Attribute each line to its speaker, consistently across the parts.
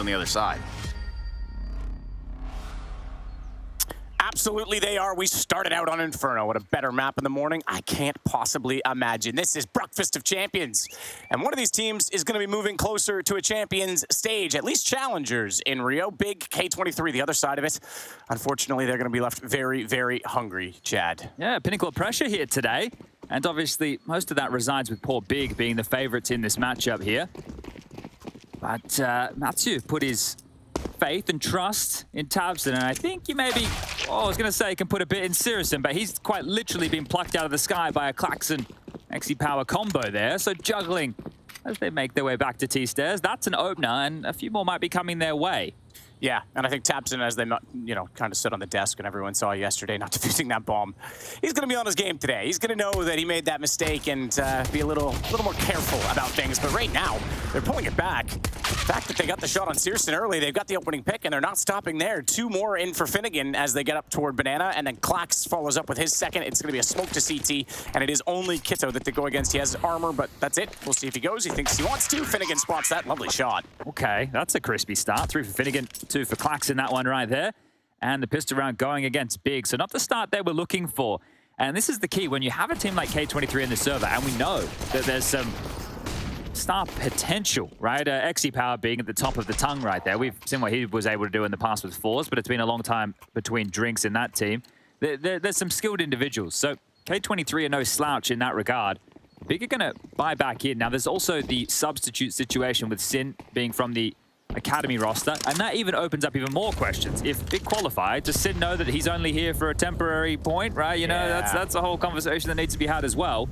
Speaker 1: on the other side.
Speaker 2: Absolutely they are. We started out on Inferno. What a better map in the morning I can't possibly imagine. This is Breakfast of Champions. And one of these teams is going to be moving closer to a Champions stage, at least challengers in Rio. Big K23, the other side of it. Unfortunately, they're going to be left very, very hungry, Chad.
Speaker 3: Yeah, pinnacle of pressure here today. And obviously, most of that resides with poor Big being the favorites in this matchup here. But Mathieu put his faith and trust in tabseN, and I think you maybe, I was going to say can put a bit in syrsoN, but he's quite literally been plucked out of the sky by a Klaxon XE Power combo there. So juggling as they make their way back to T-Stairs. That's an opener, and a few more might be coming their way.
Speaker 2: Yeah, and I think tabseN, as they, kind of stood on the desk and everyone saw yesterday not defusing that bomb, he's going to be on his game today. He's going to know that he made that mistake and be a little more careful about things. But right now, they're pulling it back. The fact that they got the shot on syrsoN early, they've got the opening pick, and they're not stopping there. Two more in for Finnegan as they get up toward Banana, and then Klax follows up with his second. It's going to be a smoke to CT, and it is only Kito that they go against. He has armor, but that's it. We'll see if he goes. He thinks he wants to. Finnegan spots that. Lovely shot.
Speaker 3: Okay, that's a crispy start. 3 for Finnegan, 2 for Klax in that one right there. And the pistol round going against Big. So not the start they were looking for. And this is the key. When you have a team like K23 in the server, and we know that there's some star potential, right? XE Power being at the top of the tongue right there. We've seen what he was able to do in the past with fours, but it's been a long time between drinks in that team. There's some skilled individuals. So K23 are no slouch in that regard. Big are going to buy back in. Now, there's also the substitute situation with Sin being from the Academy roster, and that even opens up even more questions. If Big qualify, does Sin know that he's only here for a temporary point, right? You know, that's a whole conversation that needs to be had as well.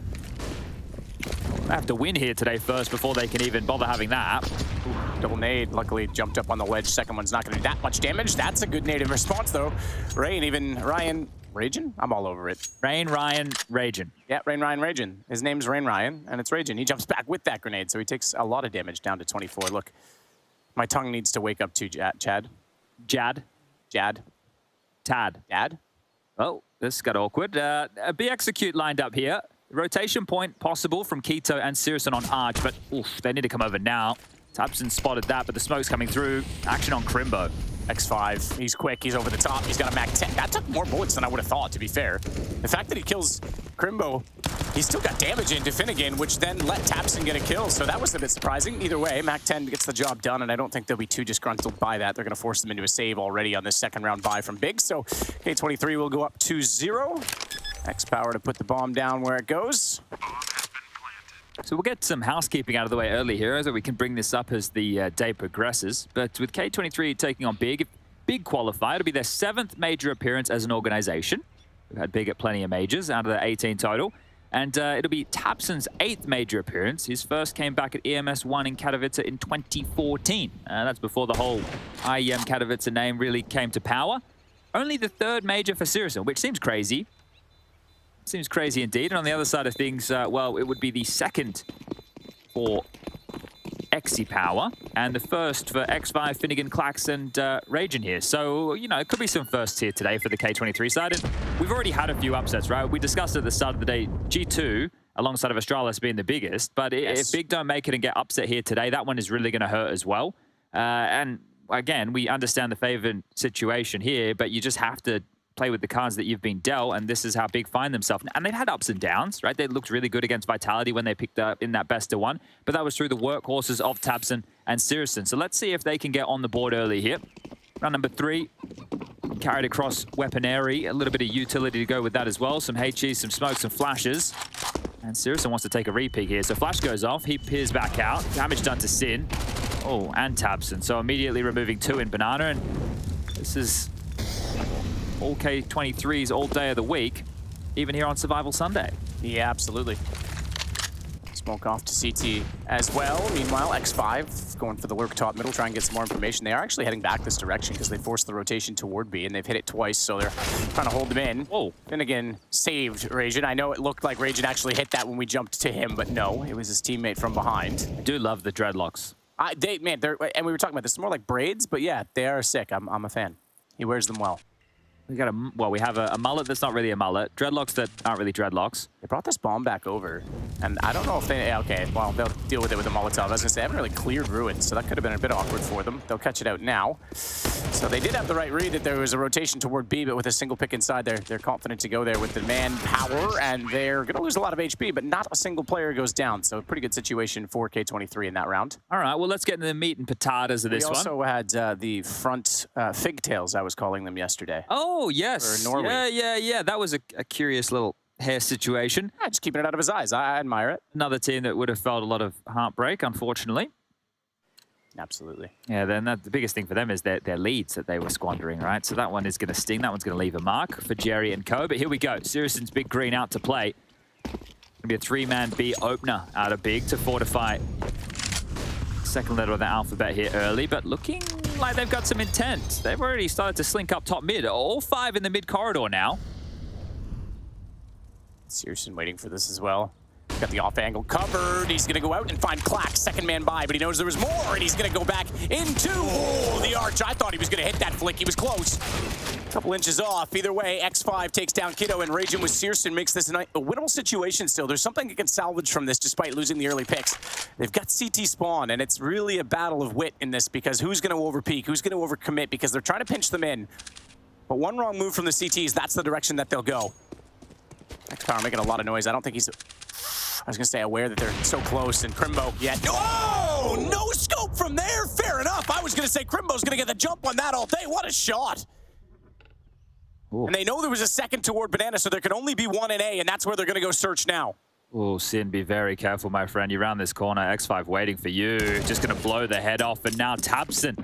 Speaker 3: They have to win here today first before they can even bother having that.
Speaker 2: Ooh, double nade, luckily jumped up on the ledge. Second one's not going to do that much damage. That's a good native response, though. Rain, even Ryan, Ragin? I'm all over it.
Speaker 3: Rain, Ryan, Ragin.
Speaker 2: Yeah, Rain, Ryan, Ragin. His name's Rain Ryan, and it's Ragin. He jumps back with that grenade, so he takes a lot of damage down to 24. Look, my tongue needs to wake up too, Chad.
Speaker 3: Jad.
Speaker 2: Jad.
Speaker 3: Tad.
Speaker 2: Dad?
Speaker 3: Oh, this got awkward. A B-Execute lined up here. Rotation point possible from Kito and syrsoN on Arch, but oof, they need to come over now. tabseN spotted that, but the smoke's coming through. Action on Crimbo.
Speaker 2: X5, he's quick, he's over the top, he's got a Mac 10. That took more bullets than I would have thought, to be fair. The fact that he kills Crimbo, he's still got damage into Finnegan, which then let tabseN get a kill, so that was a bit surprising. Either way, Mac 10 gets the job done, and I don't think they'll be too disgruntled by that. They're going to force them into a save already on this second round buy from Big, so K23 will go up 2-0. X-Power to put the bomb down where it goes.
Speaker 3: So we'll get some housekeeping out of the way early here, so we can bring this up as the day progresses. But with K23 taking on Big, if Big qualify, it'll be their 7th major appearance as an organization. We've had Big at plenty of majors, out of the 18 total. And it'll be tabseN's 8th major appearance. His first came back at EMS 1 in Katowice in 2014. That's before the whole IEM Katowice name really came to power. Only the 3rd major for syrsoN, which seems crazy. Seems crazy indeed. And on the other side of things, well, it would be the 2nd for XE Power and the 1st for X5, Finnegan, Klax, and Ragin here. So, you know, it could be some firsts here today for the K23 side. And we've already had a few upsets, right? We discussed at the start of the day, G2, alongside of Astralis being the biggest. But if Big don't make it and get upset here today, that one is really going to hurt as well. And again, we understand the favored situation here, but you just have to play with the cards that you've been dealt, and this is how Big find themselves. And they've had ups and downs, right? They looked really good against Vitality when they picked up in that best of one, but that was through the workhorses of tabseN and syrsoN. So let's see if they can get on the board early here. Round number 3, carried across weaponry, a little bit of utility to go with that as well. Some HE, some smoke, some flashes. And syrsoN wants to take a repeat here. So flash goes off, he peers back out. Damage done to Sin. Oh, and tabseN. So immediately removing 2 in Banana, and this is all K23s all day of the week, even here on Survival Sunday.
Speaker 2: Yeah, absolutely. Smoke off to CT as well. Meanwhile, X5 going for the lurk top middle, try and get some more information. They are actually heading back this direction because they forced the rotation toward B, and they've hit it twice, so they're trying to hold them in.
Speaker 3: Whoa.
Speaker 2: Finnegan saved Ragin. I know it looked like Ragin actually hit that when we jumped to him, but no, it was his teammate from behind.
Speaker 3: I do love the dreadlocks.
Speaker 2: Man, and we were talking about this, more like braids, but yeah, they are sick. I'm a fan. He wears them well.
Speaker 3: We got we have a mullet that's not really a mullet, dreadlocks that aren't really dreadlocks.
Speaker 2: They brought this bomb back over, and I don't know if they, okay, well, they'll deal with it with a Molotov. I was gonna say, they haven't really cleared ruins, so that could have been a bit awkward for them. They'll catch it out now. So they did have the right read that there was a rotation toward B, but with a single pick inside, they're confident to go there with the manpower, and they're gonna lose a lot of HP, but not a single player goes down, so a pretty good situation for K23 in that round.
Speaker 3: All right, well, let's get into the meat and potatoes of this one.
Speaker 2: We also had the front figtails, I was calling them yesterday.
Speaker 3: Oh, yes. Yeah. That was a curious little hair situation.
Speaker 2: Yeah, just keeping it out of his eyes. I admire it.
Speaker 3: Another team that would have felt a lot of heartbreak, unfortunately.
Speaker 2: Absolutely.
Speaker 3: Yeah, then the biggest thing for them is their leads that they were squandering, right? So that one is going to sting. That one's going to leave a mark for Jerry and co. But here we go. Siriuson's Big Green out to play. Going to be a 3-man B opener out of Big to fortify second letter of the alphabet here early, but looking like they've got some intent. They've already started to slink up top mid. All 5 in the mid corridor now.
Speaker 2: Sirison waiting for this as well. Got the off angle covered. He's going to go out and find Clack, second man by, but he knows there was more, and he's going to go back into the arch. I thought he was going to hit that flick. He was close. A couple inches off. Either way, X5 takes down Kiddo, and raging with Sirison makes this a winnable situation still. There's something that can salvage from this despite losing the early picks. They've got CT spawn, and it's really a battle of wit in this because who's going to overpeak? Who's going to overcommit? Because they're trying to pinch them in. But one wrong move from the CTs, that's the direction that they'll go. X-Power making a lot of noise. I don't think he's... I was going to say aware that they're so close, and Crimbo, yeah. Oh, no scope from there. Fair enough. I was going to say Crimbo's going to get the jump on that all day. What a shot. Ooh. And they know there was a second toward Banana, so there can only be one in A, and that's where they're going to go search now.
Speaker 3: Oh, Sin, be very careful, my friend. You round this corner, X5 waiting for you. Just going to blow the head off, and now Tabson.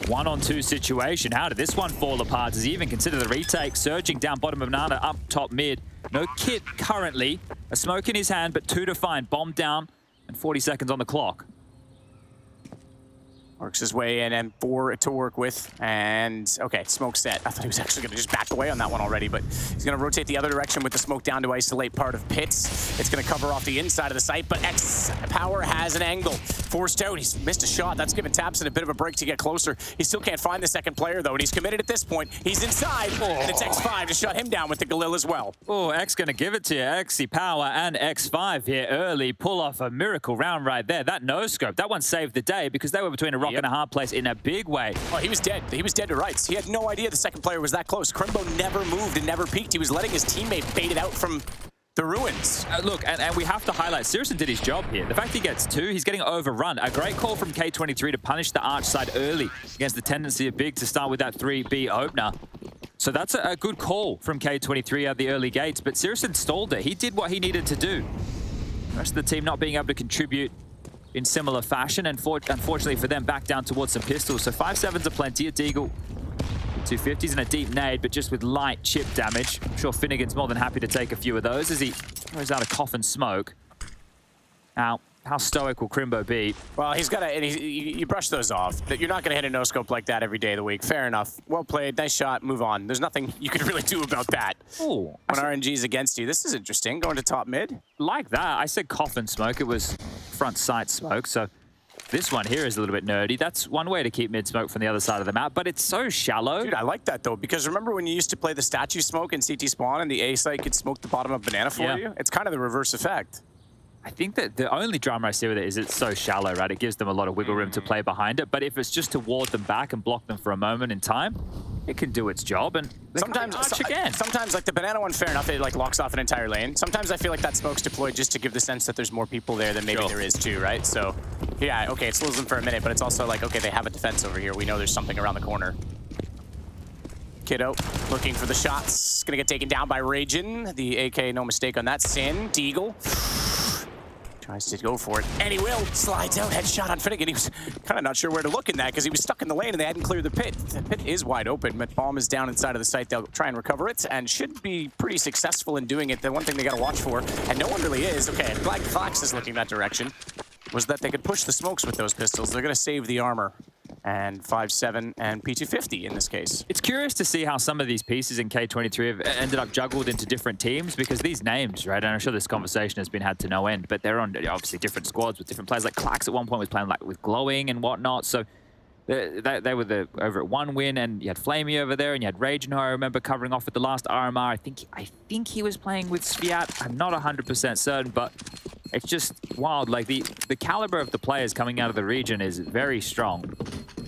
Speaker 3: 1-on-2 situation. How did this one fall apart? Does he even consider the retake? Surging down bottom of Nana, up top mid. No kit currently. A smoke in his hand, but 2 to find. Bomb down, and 40 seconds on the clock.
Speaker 2: Works his way in, and 4 to work with. And, okay, smoke set. I thought he was actually going to just back away on that one already, but he's going to rotate the other direction with the smoke down to isolate part of pits. It's going to cover off the inside of the site, but X-Power has an angle. Forced out. He's missed a shot. That's given Tapson a bit of a break to get closer. He still can't find the second player, though, and he's committed at this point. He's inside, and it's X5 to shut him down with the Galil as well.
Speaker 3: Oh, X going to give it to you. X-Power and X5 here early. Pull off a miracle round right there. That no-scope, that one saved the day because they were between a rock and a hard place in a big way.
Speaker 2: Oh, he was dead. He was dead to rights. He had no idea the second player was that close. Crimbo never moved and never peeked. He was letting his teammate bait it out from the ruins.
Speaker 3: Look, and we have to highlight, Sirison did his job here. The fact he gets 2, he's getting overrun. A great call from K23 to punish the arch side early against the tendency of Big to start with that 3B opener. So that's a good call from K23 at the early gates, but Sirison stalled it. He did what he needed to do. The rest of the team not being able to contribute in similar fashion, and unfortunately for them, back down towards some pistols. So 5.7s are plenty. A Deagle, 250s and a deep nade, but just with light chip damage. I'm sure Finnegan's more than happy to take a few of those as he throws out a coffin smoke. Now, how stoic will Crimbo be?
Speaker 2: Well, he's got to, and you brush those off. That you're not going to hit a no-scope like that every day of the week. Fair enough. Well played. Nice shot. Move on. There's nothing you can really do about that.
Speaker 3: Ooh,
Speaker 2: when RNG is against you. This is interesting. Going to top mid.
Speaker 3: Like that. I said coffin smoke. It was front sight smoke. So this one here is a little bit nerdy. That's one way to keep mid smoke from the other side of the map, but it's so shallow.
Speaker 2: Dude, I like that though, because remember when you used to play the statue smoke in CT spawn and the A site could smoke the bottom of Banana for you? It's kind of the reverse effect.
Speaker 3: I think that the only drama I see with it is it's so shallow, right? It gives them a lot of wiggle room to play behind it. But if it's just to ward them back and block them for a moment in time, it can do its job. And sometimes,
Speaker 2: sometimes like the Banana one, fair enough, it like locks off an entire lane. Sometimes I feel like that smoke's deployed just to give the sense that there's more people there than maybe there is too, right? So yeah, okay, it slows them for a minute, but it's also like, okay, they have a defense over here. We know there's something around the corner. Kiddo looking for the shots. Gonna get taken down by Ragin. The AK, no mistake on that. Sin, Deagle. Tries to go for it, and he will. Slides out, headshot on Finnegan. He was kind of not sure where to look in that because he was stuck in the lane and they hadn't cleared the pit. The pit is wide open, but bomb is down inside of the site. They'll try and recover it and should be pretty successful in doing it. The one thing they got to watch for, and no one really is, okay, Black Fox is looking that direction, was that they could push the smokes with those pistols. They're going to save the armor. And 5.7 and P250 in this case.
Speaker 3: It's curious to see how some of these pieces in K23 have ended up juggled into different teams because these names, right, and I'm sure this conversation has been had to no end, but they're on obviously different squads with different players. Like Clax at one point was playing like with Glowing and whatnot, so They were over at 1 win, and you had Flamey over there, and you had Rage, who I remember covering off at the last RMR. I think he was playing with Sviat. I'm not 100% certain, but it's just wild. Like the caliber of the players coming out of the region is very strong.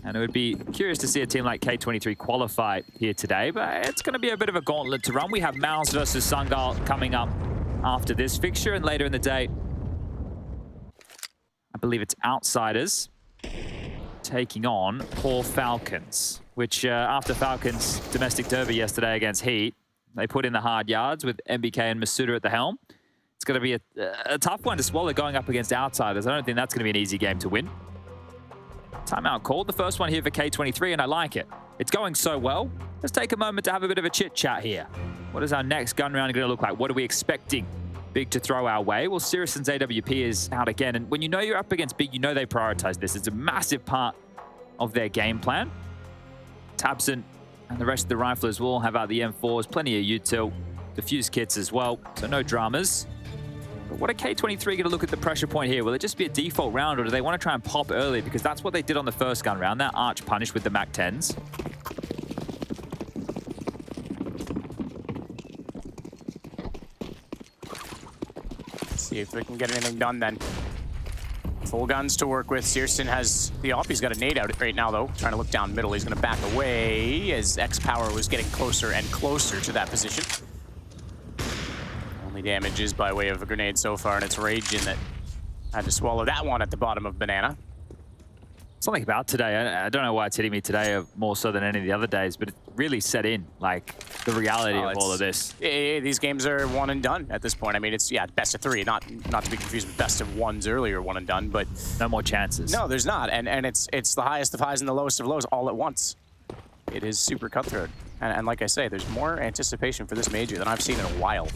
Speaker 3: And it would be curious to see a team like K23 qualify here today, but it's going to be a bit of a gauntlet to run. We have Mouse versus Sungal coming up after this fixture, and later in the day, I believe it's Outsiders taking on Poor Falcons, which after Falcons' domestic derby yesterday against Heat, they put in the hard yards with MBK and Masuda at the helm. It's going to be a tough one to swallow going up against Outsiders. I don't think that's going to be an easy game to win. Timeout called, the first one here for K23, and I like it. It's going so well. Let's take a moment to have a bit of a chit-chat here. What is our next gun round going to look like? What are we expecting Big to throw our way? Well, Sirius's AWP is out again, and when you know you're up against Big, you know they prioritize this. It's a massive part of their game plan. Tabson and the rest of the riflers will all have out the M4s, plenty of util, defuse kits as well, so no dramas. But what are K23 going to look at the pressure point here? Will it just be a default round, or do they want to try and pop early? Because that's what they did on the first gun round, that arch punish with the MAC-10s.
Speaker 2: See if we can get anything done then. Full guns to work with. Searson has the op. He's got a nade out right now, though. Trying to look down middle. He's going to back away as X-Power was getting closer and closer to that position. Only damage is by way of a grenade so far, and it's Ragin that had to swallow that one at the bottom of Banana.
Speaker 3: Something about today, I don't know why it's hitting me today more so than any of the other days, but it really set in, like, the reality of all of this.
Speaker 2: These games are one and done at this point. I mean, it's, yeah, best of 3, not to be confused with best of 1's earlier one and done, but...
Speaker 3: No more chances.
Speaker 2: No, there's not, and it's the highest of highs and the lowest of lows all at once. It is super cutthroat. And like I say, there's more anticipation for this major than I've seen in a while.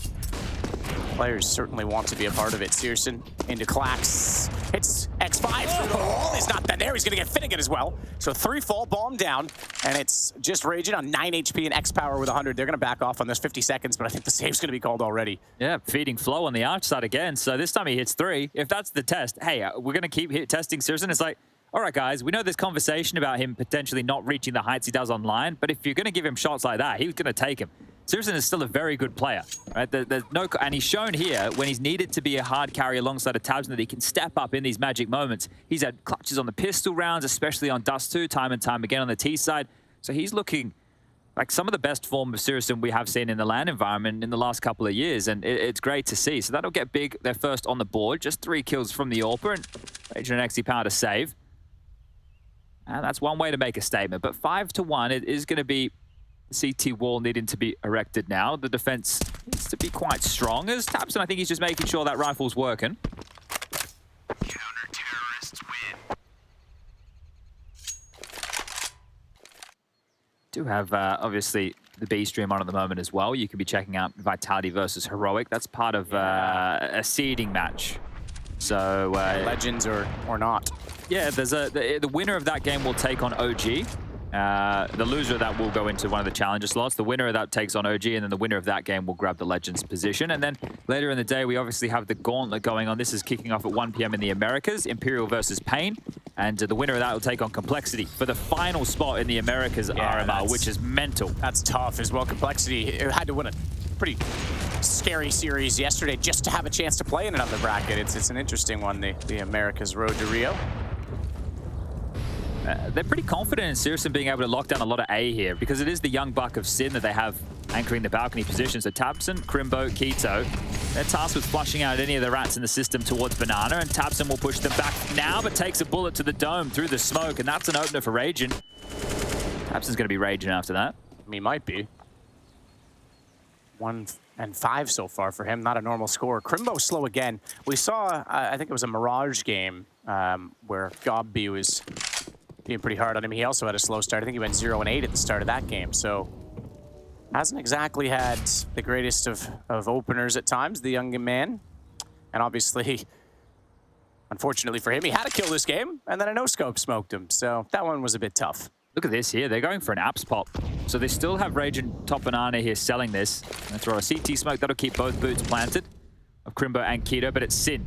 Speaker 2: Players certainly want to be a part of it. Searson into Clax. Hits X5 through the wall. He's not there. He's going to get Finnegan as well. So 3 fall, bomb down. And it's just Raging on 9 HP and X-Power with 100. They're going to back off on this 50 seconds, but I think the save's going to be called already.
Speaker 3: Yeah, feeding Flow on the arch side again. So this time he hits 3. If that's the test, hey, we're going to keep testing Searson. It's like, all right, guys, we know there's conversation about him potentially not reaching the heights he does online, but if you're going to give him shots like that, he's going to take him. Searson is still a very good player, right? There's no, and he's shown here when he's needed to be a hard carry alongside a Tabson that he can step up in these magic moments. He's had clutches on the pistol rounds, especially on Dust 2, time and time again on the T side. So he's looking like some of the best form of Searson we have seen in the LAN environment in the last couple of years, and it's great to see. So that'll get Big their first on the board, just 3 kills from the AWPer, and Raging and XD Power to save. And that's one way to make a statement, but 5-1, it is going to be CT wall needing to be erected now. The defense needs to be quite strong. As Tabson, I think he's just making sure that rifle's working.
Speaker 1: Counter-terrorists win.
Speaker 3: Do have, obviously, the B stream on at the moment as well. You can be checking out Vitality versus Heroic. That's part of a seeding match. So
Speaker 2: Legends or not.
Speaker 3: Yeah, there's the winner of that game will take on OG. The loser of that will go into one of the challenger slots. The winner of that takes on OG, and then the winner of that game will grab the Legends position. And then later in the day, we obviously have the Gauntlet going on. This is kicking off at 1 PM in the Americas, Imperial versus Pain. And the winner of that will take on Complexity for the final spot in the Americas RMR, which is mental.
Speaker 2: That's tough as well. Complexity had to win a pretty scary series yesterday just to have a chance to play in another bracket. It's an interesting one, the Americas Road to Rio.
Speaker 3: They're pretty confident in Searson being able to lock down a lot of A here because it is the young buck of Sin that they have anchoring the balcony position. So Tabson, Crimbo, Keto, they're tasked with flushing out any of the rats in the system towards Banana, and Tabson will push them back now, but takes a bullet to the dome through the smoke, and that's an opener for Raging. Tabson's going to be Raging after that.
Speaker 2: He might be. 1 and 5 so far for him, not a normal score. Crimbo slow again. We saw, I think it was a Mirage game where Gobby was being pretty hard on him. He also had a slow start. I think he went 0 and 8 at the start of that game. So hasn't exactly had the greatest of openers at times, the young man. And obviously, unfortunately for him, he had to kill this game, and then a no-scope smoked him. So that one was a bit tough.
Speaker 3: Look at this here. They're going for an apps pop. So they still have Raging top Banana here selling this. Gonna throw a CT smoke. That'll keep both boots planted of Crimbo and Keto, but it's Sin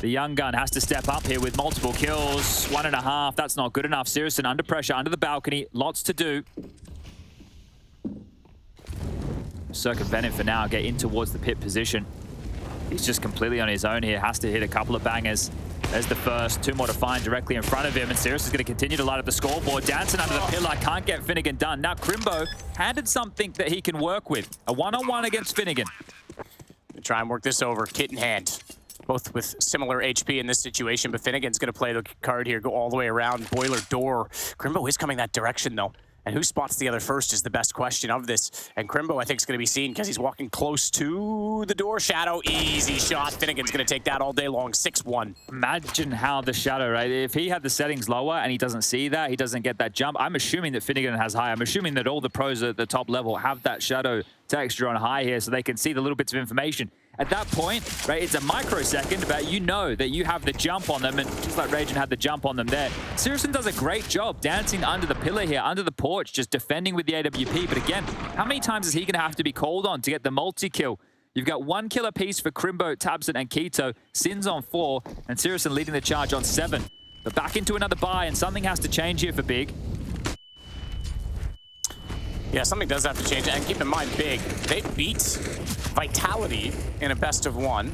Speaker 3: The young gun has to step up here with multiple kills. 1.5, that's not good enough. Sirison under pressure, under the balcony. Lots to do. Circumvent him for now, get in towards the pit position. He's just completely on his own here. Has to hit a couple of bangers. There's the first. 2 more to find directly in front of him. And Sirus is going to continue to light up the scoreboard. Dancing under the pillar. Can't get Finnegan done. Now Crimbo handed something that he can work with. A one-on-one against Finnegan.
Speaker 2: Try and work this over. Kit in hand. Both with similar HP in this situation, but Finnegan's going to play the card here, go all the way around. Boiler door. Crimbo is coming that direction, though. And who spots the other first is the best question of this. And Crimbo, I think, is going to be seen because he's walking close to the door. Shadow, easy shot. Finnegan's going to take that all day long. 6-1.
Speaker 3: Imagine how the Shadow, right? If he had the settings lower and he doesn't see that, he doesn't get that jump. I'm assuming that Finnegan has high. I'm assuming that all the pros at the top level have that Shadow texture on high here so they can see the little bits of information. At that point, right, it's a microsecond, but you know that you have the jump on them, and just like Ragin had the jump on them there. Sirison does a great job dancing under the pillar here, under the porch, just defending with the AWP. But again, how many times is he going to have to be called on to get the multi-kill? You've got 1 kill apiece for Crimbo, Tabson, and Keto. Sin's on 4, and Sirison leading the charge on 7. But back into another buy, and something has to change here for Big.
Speaker 2: Yeah, something does have to change. And keep in mind, Big, they beat Vitality in a best-of-1.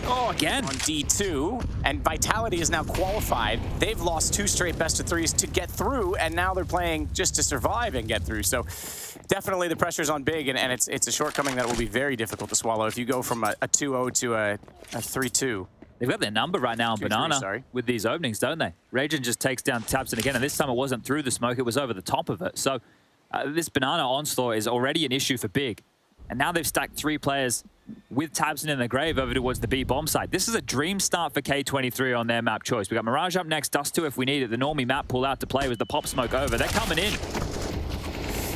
Speaker 3: Oh, again.
Speaker 2: On D2, and Vitality is now qualified. They've lost 2 straight best-of-3s to get through, and now they're playing just to survive and get through. So definitely the pressure's on Big, and it's a shortcoming that will be very difficult to swallow if you go from a 2-0 to a 3-2.
Speaker 3: They've got their number right now on Banana
Speaker 2: sorry.
Speaker 3: with these openings, don't they? Ragin just takes down Tabson again, and this time it wasn't through the smoke, it was over the top of it. So this Banana onslaught is already an issue for Big. And now they've stacked 3 players with Tabson in the grave over towards the B bomb side. This is a dream start for K23 on their map choice. We got Mirage up next, Dust 2 if we need it. The normie map pull out to play with the pop smoke over. They're coming in.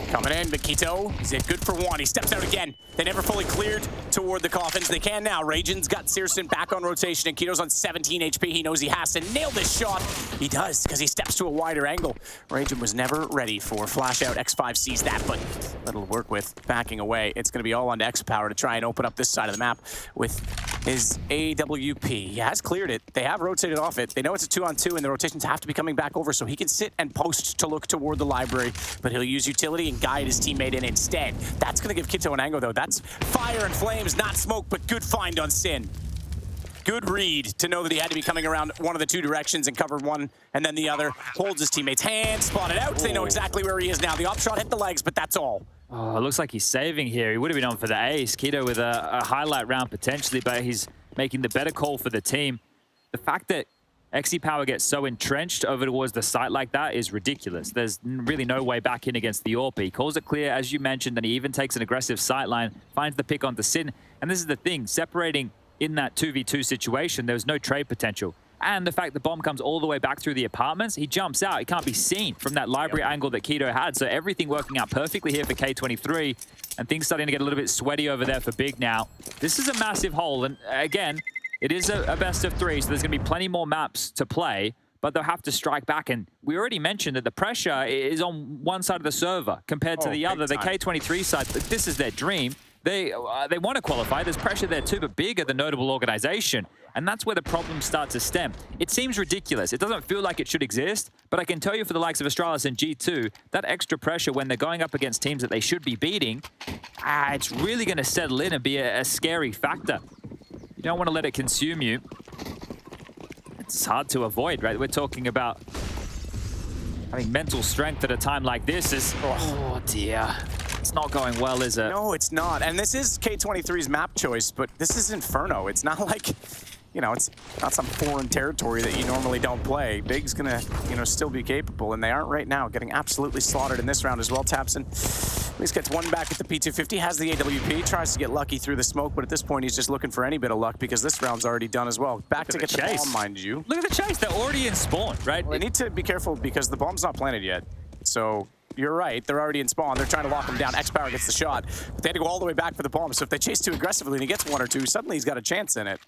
Speaker 2: Coming in, Makito, he's good for 1. He steps out again. They never fully cleared toward the coffins. They can now. Ragin's got Sirison back on rotation, and Kito's on 17 HP. He knows he has to nail this shot. He does, because he steps to a wider angle. Ragin was never ready for flash out. X5 sees that, but that'll work with backing away. It's going to be all on to X-Power to try and open up this side of the map with his AWP. He has cleared it. They have rotated off it. They know it's a 2-on-2, and the rotations have to be coming back over, so he can sit and post to look toward the library, but he'll use utility and guide his teammate in instead. That's going to give Kito an angle, though. That's fire and flames, not smoke, but good find on Sin. Good read to know that he had to be coming around one of the 2 directions and covered one, and then the other. Holds his teammate's hand, spotted out. They know exactly where he is now. The op shot hit the legs, but that's all.
Speaker 3: Oh, it looks like he's saving here. He would have been on for the ace. Keto with a highlight round potentially, but he's making the better call for the team. The fact that XE Power gets so entrenched over towards the site like that is ridiculous. There's really no way back in against the AWP. He calls it clear, as you mentioned, and he even takes an aggressive sight line, finds the pick onto Sin. And this is the thing, separating in that 2v2 situation, there was no trade potential. And the fact the bomb comes all the way back through the apartments, he jumps out. He can't be seen from that library angle that Keto had. So everything working out perfectly here for K23. And things starting to get a little bit sweaty over there for Big now. This is a massive hole. And again, it is a best of 3, so there's going to be plenty more maps to play, but they'll have to strike back. And we already mentioned that the pressure is on one side of the server compared to the other. The K23 side, this is their dream. They want to qualify. There's pressure there too, but Big are the notable organization. And that's where the problems start to stem. It seems ridiculous. It doesn't feel like it should exist, but I can tell you for the likes of Astralis and G2, that extra pressure when they're going up against teams that they should be beating, it's really going to settle in and be a scary factor. You don't want to let it consume you. It's hard to avoid, right? We're talking about having mental strength at a time like this is... Oh, dear. It's not going well, is it?
Speaker 2: No, it's not. And this is K23's map choice, but this is Inferno. It's not like, you know, it's not some foreign territory that you normally don't play. Big's gonna, you know, still be capable, and they aren't right now. Getting absolutely slaughtered in this round as well. Tapson at least gets 1 back at the P250, has the AWP, tries to get lucky through the smoke, but at this point he's just looking for any bit of luck because this round's already done as well. Back to get the bomb, mind you.
Speaker 3: Look at the chase. They're already in spawn, right?
Speaker 2: Well, they need to be careful because the bomb's not planted yet. So you're right, they're already in spawn. They're trying to lock him down. X-Power gets the shot, but they had to go all the way back for the bomb. So if they chase too aggressively and he gets 1 or 2, suddenly he's got a chance in it.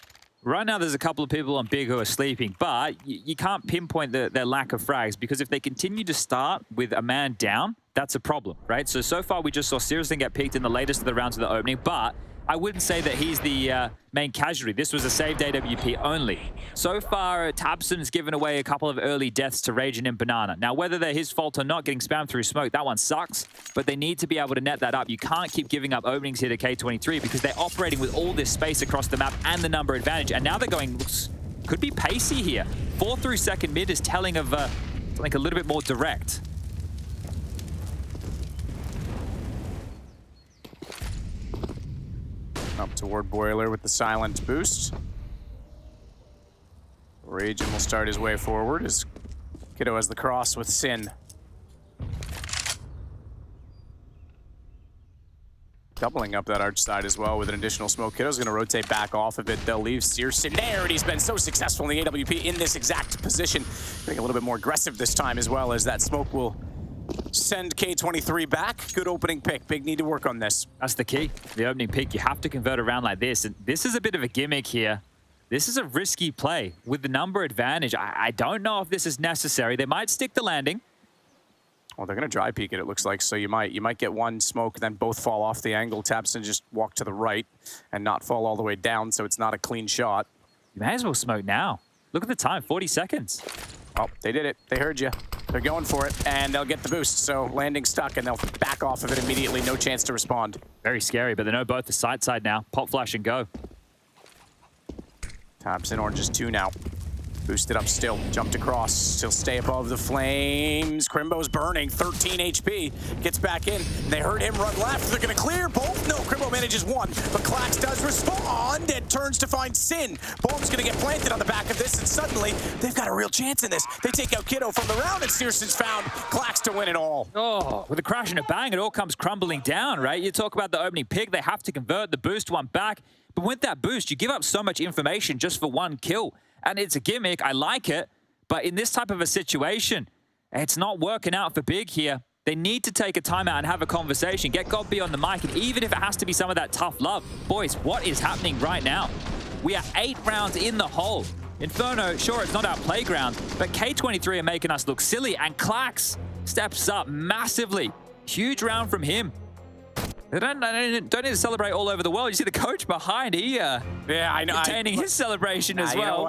Speaker 3: Right now, there's a couple of people on Big who are sleeping, but you can't pinpoint their lack of frags because if they continue to start with a man down, that's a problem, right? So far we just saw Sirison get picked in the latest of the rounds of the opening, but I wouldn't say that he's the main casualty. This was a saved AWP only. So far, Tabson has given away a couple of early deaths to Raging and Banana. Now, whether they're his fault or not, getting spammed through smoke, that one sucks, but they need to be able to net that up. You can't keep giving up openings here to K23 because they're operating with all this space across the map and the number advantage, and now they're going, could be pacey here. 4 through second mid is telling of something a little bit more direct.
Speaker 2: Up toward Boiler with the silent boost. Raging will start his way forward as Kiddo has the cross with Sin. Doubling up that arch side as well with an additional smoke. Kiddo's going to rotate back off of it. They'll leave Searson there, and he's been so successful in the AWP in this exact position. Getting a little bit more aggressive this time as well, as that smoke will send K23 back. Good opening pick. Big need to work on this.
Speaker 3: That's the key. The opening pick, you have to convert around like this. And this is a bit of a gimmick here. This is a risky play with the number advantage. I don't know if this is necessary. They might stick the landing.
Speaker 2: Well, they're going to dry peek it, it looks like. So you might get one smoke, then both fall off the angle. Tabson just walk to the right and not fall all the way down, so it's not a clean shot.
Speaker 3: You may as well smoke now. Look at the time, 40 seconds.
Speaker 2: Oh, they did it. They heard you. They're going for it, and they'll get the boost. So landing stuck, and they'll back off of it immediately. No chance to respond.
Speaker 3: Very scary, but they know both the side now. Pop, flash, and go.
Speaker 2: Tabson oranges 2 now. Boosted up still, jumped across, still stay above the flames. Crimbo's burning, 13 HP, gets back in. They heard him run left, they're gonna clear both. No, Crimbo manages 1, but Klax does respond and turns to find Sin. Bomb's gonna get planted on the back of this, and suddenly they've got a real chance in this. They take out Kiddo from the round, and Searson's found Klax to win it all.
Speaker 3: Oh, with a crash and a bang, it all comes crumbling down, right? You talk about the opening pick, they have to convert the boost one back, but with that boost, you give up so much information just for 1 kill. And it's a gimmick, I like it, but in this type of a situation, it's not working out for Big here. They need to take a timeout and have a conversation, get Godby on the mic, and even if it has to be some of that tough love, boys, what is happening right now? We are 8 rounds in the hole. Inferno, sure, it's not our playground, but K23 are making us look silly, and Klax steps up massively. Huge round from him. They don't need to celebrate all over the world. You see the coach behind, yeah, I know, containing his celebration as well.
Speaker 2: You know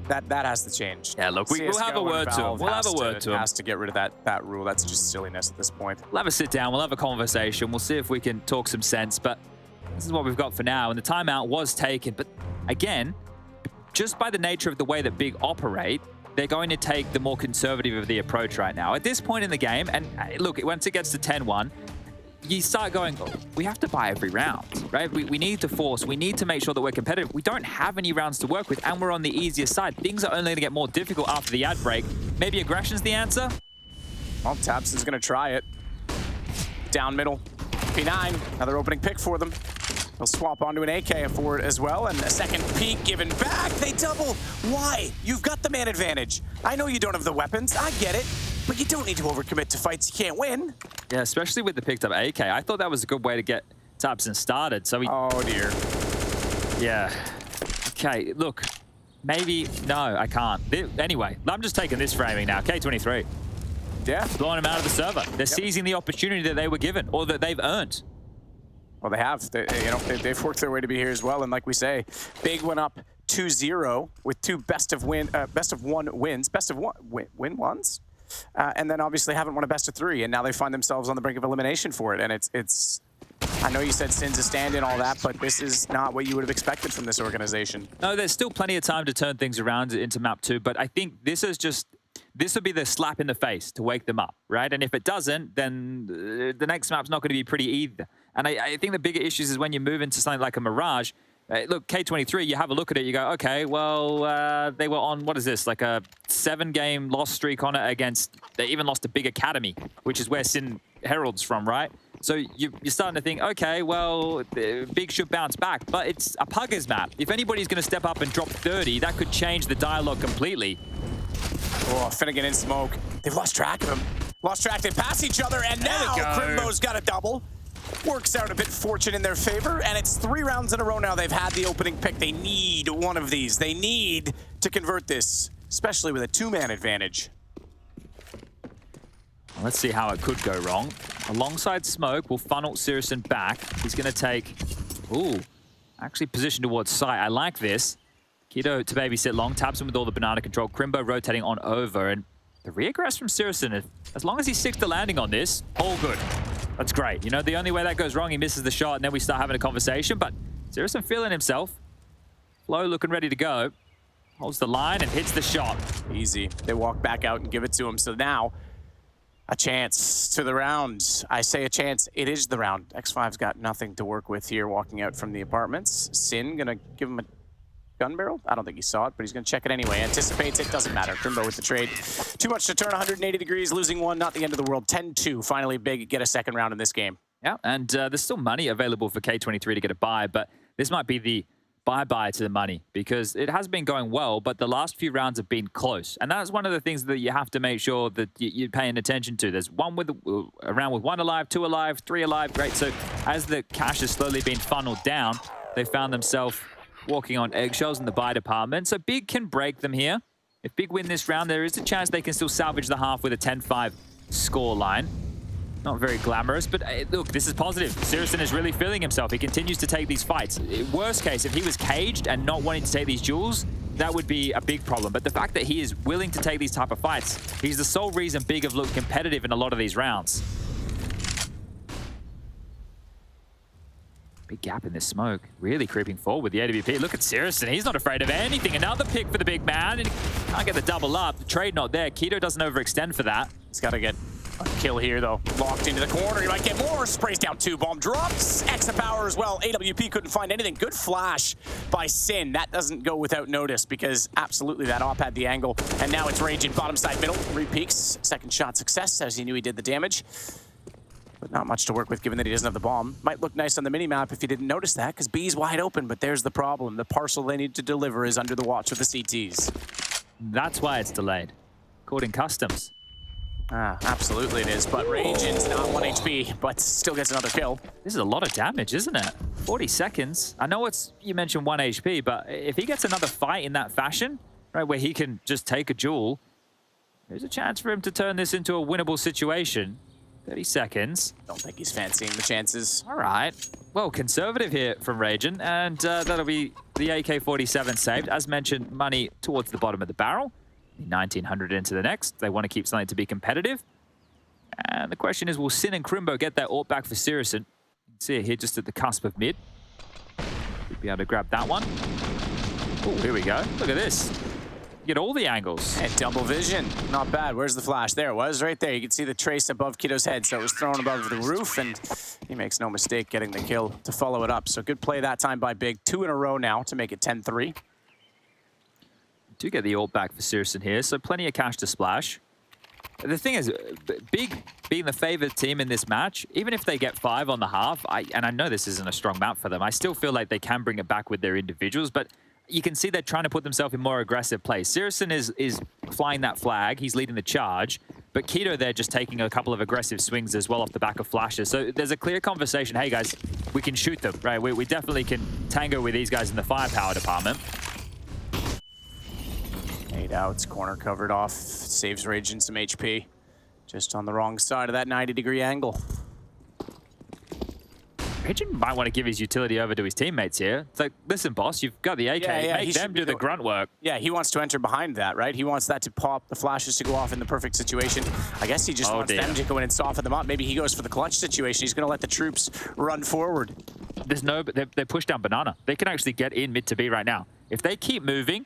Speaker 2: what? That has to change.
Speaker 3: Yeah, look, we'll have a word to him. We'll have a word to him.
Speaker 2: Has to get rid of that rule. That's just silliness at this point.
Speaker 3: We'll have a sit down. We'll have a conversation. We'll see if we can talk some sense. But this is what we've got for now. And the timeout was taken. But again, just by the nature of the way that Big operate, they're going to take the more conservative of the approach right now. At this point in the game, and look, once it gets to 10-1, you start going, oh, we have to buy every round, right? We need to force. We need to make sure that we're competitive. We don't have any rounds to work with, and we're on the easiest side. Things are only going to get more difficult after the ad break. Maybe aggression's the answer?
Speaker 2: Well, Tabson's going to try it. Down middle. P9, another opening pick for them. They'll swap onto an AK for it as well, and a second peek given back. They double. Why? You've got the man advantage. I know you don't have the weapons. I get it. But you don't need to overcommit to fights you can't win.
Speaker 3: Yeah, especially with the picked up AK. I thought that was a good way to get Tabson started. So we...
Speaker 2: Oh, dear.
Speaker 3: Yeah. Okay, look. Maybe... No, I can't. Anyway, I'm just taking this framing now. K23.
Speaker 2: Yeah.
Speaker 3: Blowing them out of the server. They're seizing the opportunity that they were given, or that they've earned.
Speaker 2: Well, they have. They've worked their way to be here as well. And like we say, Big went up 2-0 with 2 best of 1 wins. Best of 1 win ones? And then obviously haven't won a best of 3, and now they find themselves on the brink of elimination for it. And it's I know you said Sin's a stand-in, all that, but this is not what you would have expected from this organization.
Speaker 3: No, there's still plenty of time to turn things around into map 2, but I think this would be the slap in the face to wake them up, right? And if it doesn't, then the next map's not going to be pretty either. And I think the bigger issues is when you move into something like a Mirage. Look, K23, you have a look at it, you go, okay, well, they were on, what is this, like a 7-game loss streak on it against, they even lost a Big Academy, which is where Sin heralds from, right? So you're starting to think, okay, well, Big should bounce back, but it's a Puggers map. If anybody's going to step up and drop 30, that could change the dialogue completely.
Speaker 2: Oh, Finnegan in smoke. They've lost track of him. Lost track, they pass each other, and now Crimbo's got a double. Works out a bit fortune in their favor, and it's 3 rounds in a row now they've had the opening pick. They need one of these. They need to convert this, especially with a 2-man advantage.
Speaker 3: Let's see how it could go wrong. Alongside smoke, will funnel Searson back. He's going to take... Ooh, Actually positioned towards site. I like this. Keto to babysit long, taps him with all the banana control. Crimbo rotating on over, and the regress from Sirison, as long as he sticks to landing on this, all good. That's great. You know, the only way that goes wrong, he misses the shot, and then we start having a conversation, but Sirison feeling himself. Flo looking ready to go. Holds the line and hits the shot.
Speaker 2: Easy. They walk back out and give it to him. So now, a chance to the round. I say a chance. It is the round. X5's got nothing to work with here walking out from the apartments. Sin gonna give him a gun barrel? I don't think he saw it, but he's gonna check it anyway. Anticipates it, doesn't matter. Crimbo with the trade. Too much to turn 180 degrees, losing one, not the end of the world. 10-2, finally big, get a second round in this game.
Speaker 3: Yeah, and there's still money available for K23 to get a buy, but this might be the bye-bye to the money because it has been going well, but the last few rounds have been close. And that's one of the things that you have to make sure that you're paying attention to. There's one with a round with 1 alive, 2 alive, 3 alive. Great. So as the cash has slowly been funneled down, they found themselves walking on eggshells in the buy department. So Big can break them here. If Big win this round, there is a chance they can still salvage the half with a 10-5 score line. Not very glamorous, but look, this is positive. Sirison is really feeling himself. He continues to take these fights. Worst case, if he was caged and not wanting to take these duels, that would be a big problem. But the fact that he is willing to take these type of fights, he's the sole reason Big have looked competitive in a lot of these rounds. Big gap in this smoke. Really creeping forward with the AWP. Look at Sirison. He's not afraid of anything. Another pick for the big man. And he can't get the double up. The trade not there. Keto doesn't overextend for that.
Speaker 2: He's got to get a kill here, though. Locked into the corner. He might get more. Sprays down 2. Bomb drops. Extra power as well. AWP couldn't find anything. Good flash by Sin. That doesn't go without notice because absolutely that op had the angle. And now it's Raging. Bottom side middle. Re-peaks. Second shot success as he knew he did the damage. But not much to work with given that he doesn't have the bomb. Might look nice on the minimap if you didn't notice that because B's wide open, but there's the problem. The parcel they need to deliver is under the watch of the CTs.
Speaker 3: That's why it's delayed. Caught in customs.
Speaker 2: Absolutely it is, but Raging's not 1 HP, but still gets another kill.
Speaker 3: This is a lot of damage, isn't it? 40 seconds. I know you mentioned 1 HP, but if he gets another fight in that fashion, right, where he can just take a duel, there's a chance for him to turn this into a winnable situation. 30 seconds.
Speaker 2: Don't think he's fancying the chances.
Speaker 3: All right. Well, conservative here from Raging, and that'll be the AK-47 saved. As mentioned, money towards the bottom of the barrel. 1900 into the next. They want to keep something to be competitive. And the question is, will Sin and Crimbo get that ult back for Sirison? You can see it here just at the cusp of mid. We'll be able to grab that one. Oh, here we go. Look at this. Get all the angles.
Speaker 2: And double vision. Not bad. Where's the flash? There it was, right there. You can see the trace above Kito's head. So it was thrown above the roof, and he makes no mistake getting the kill to follow it up. So good play that time by Big. 2 in a row now to make it 10-3.
Speaker 3: Do get the ult back for Sirison here, so plenty of cash to splash. The thing is, Big being the favored team in this match, even if they get 5 on the half, and I know this isn't a strong map for them, I still feel like they can bring it back with their individuals, but you can see they're trying to put themselves in more aggressive play. Sirison is flying that flag, he's leading the charge, but Keto there just taking a couple of aggressive swings as well off the back of flashes. So there's a clear conversation, hey guys, we can shoot them, right? We definitely can tango with these guys in the firepower department.
Speaker 2: 8 outs, corner covered off, saves Raging some HP. Just on the wrong side of that 90-degree angle.
Speaker 3: Raging might want to give his utility over to his teammates here. It's like, listen, boss, you've got the AK. Make them do the grunt work.
Speaker 2: Yeah, he wants to enter behind that, right? He wants that to pop, the flashes to go off in the perfect situation. I guess he just wants them to go in and soften them up. Maybe he goes for the clutch situation. He's going to let the troops run forward.
Speaker 3: They push down Banana. They can actually get in mid to B right now. If they keep moving,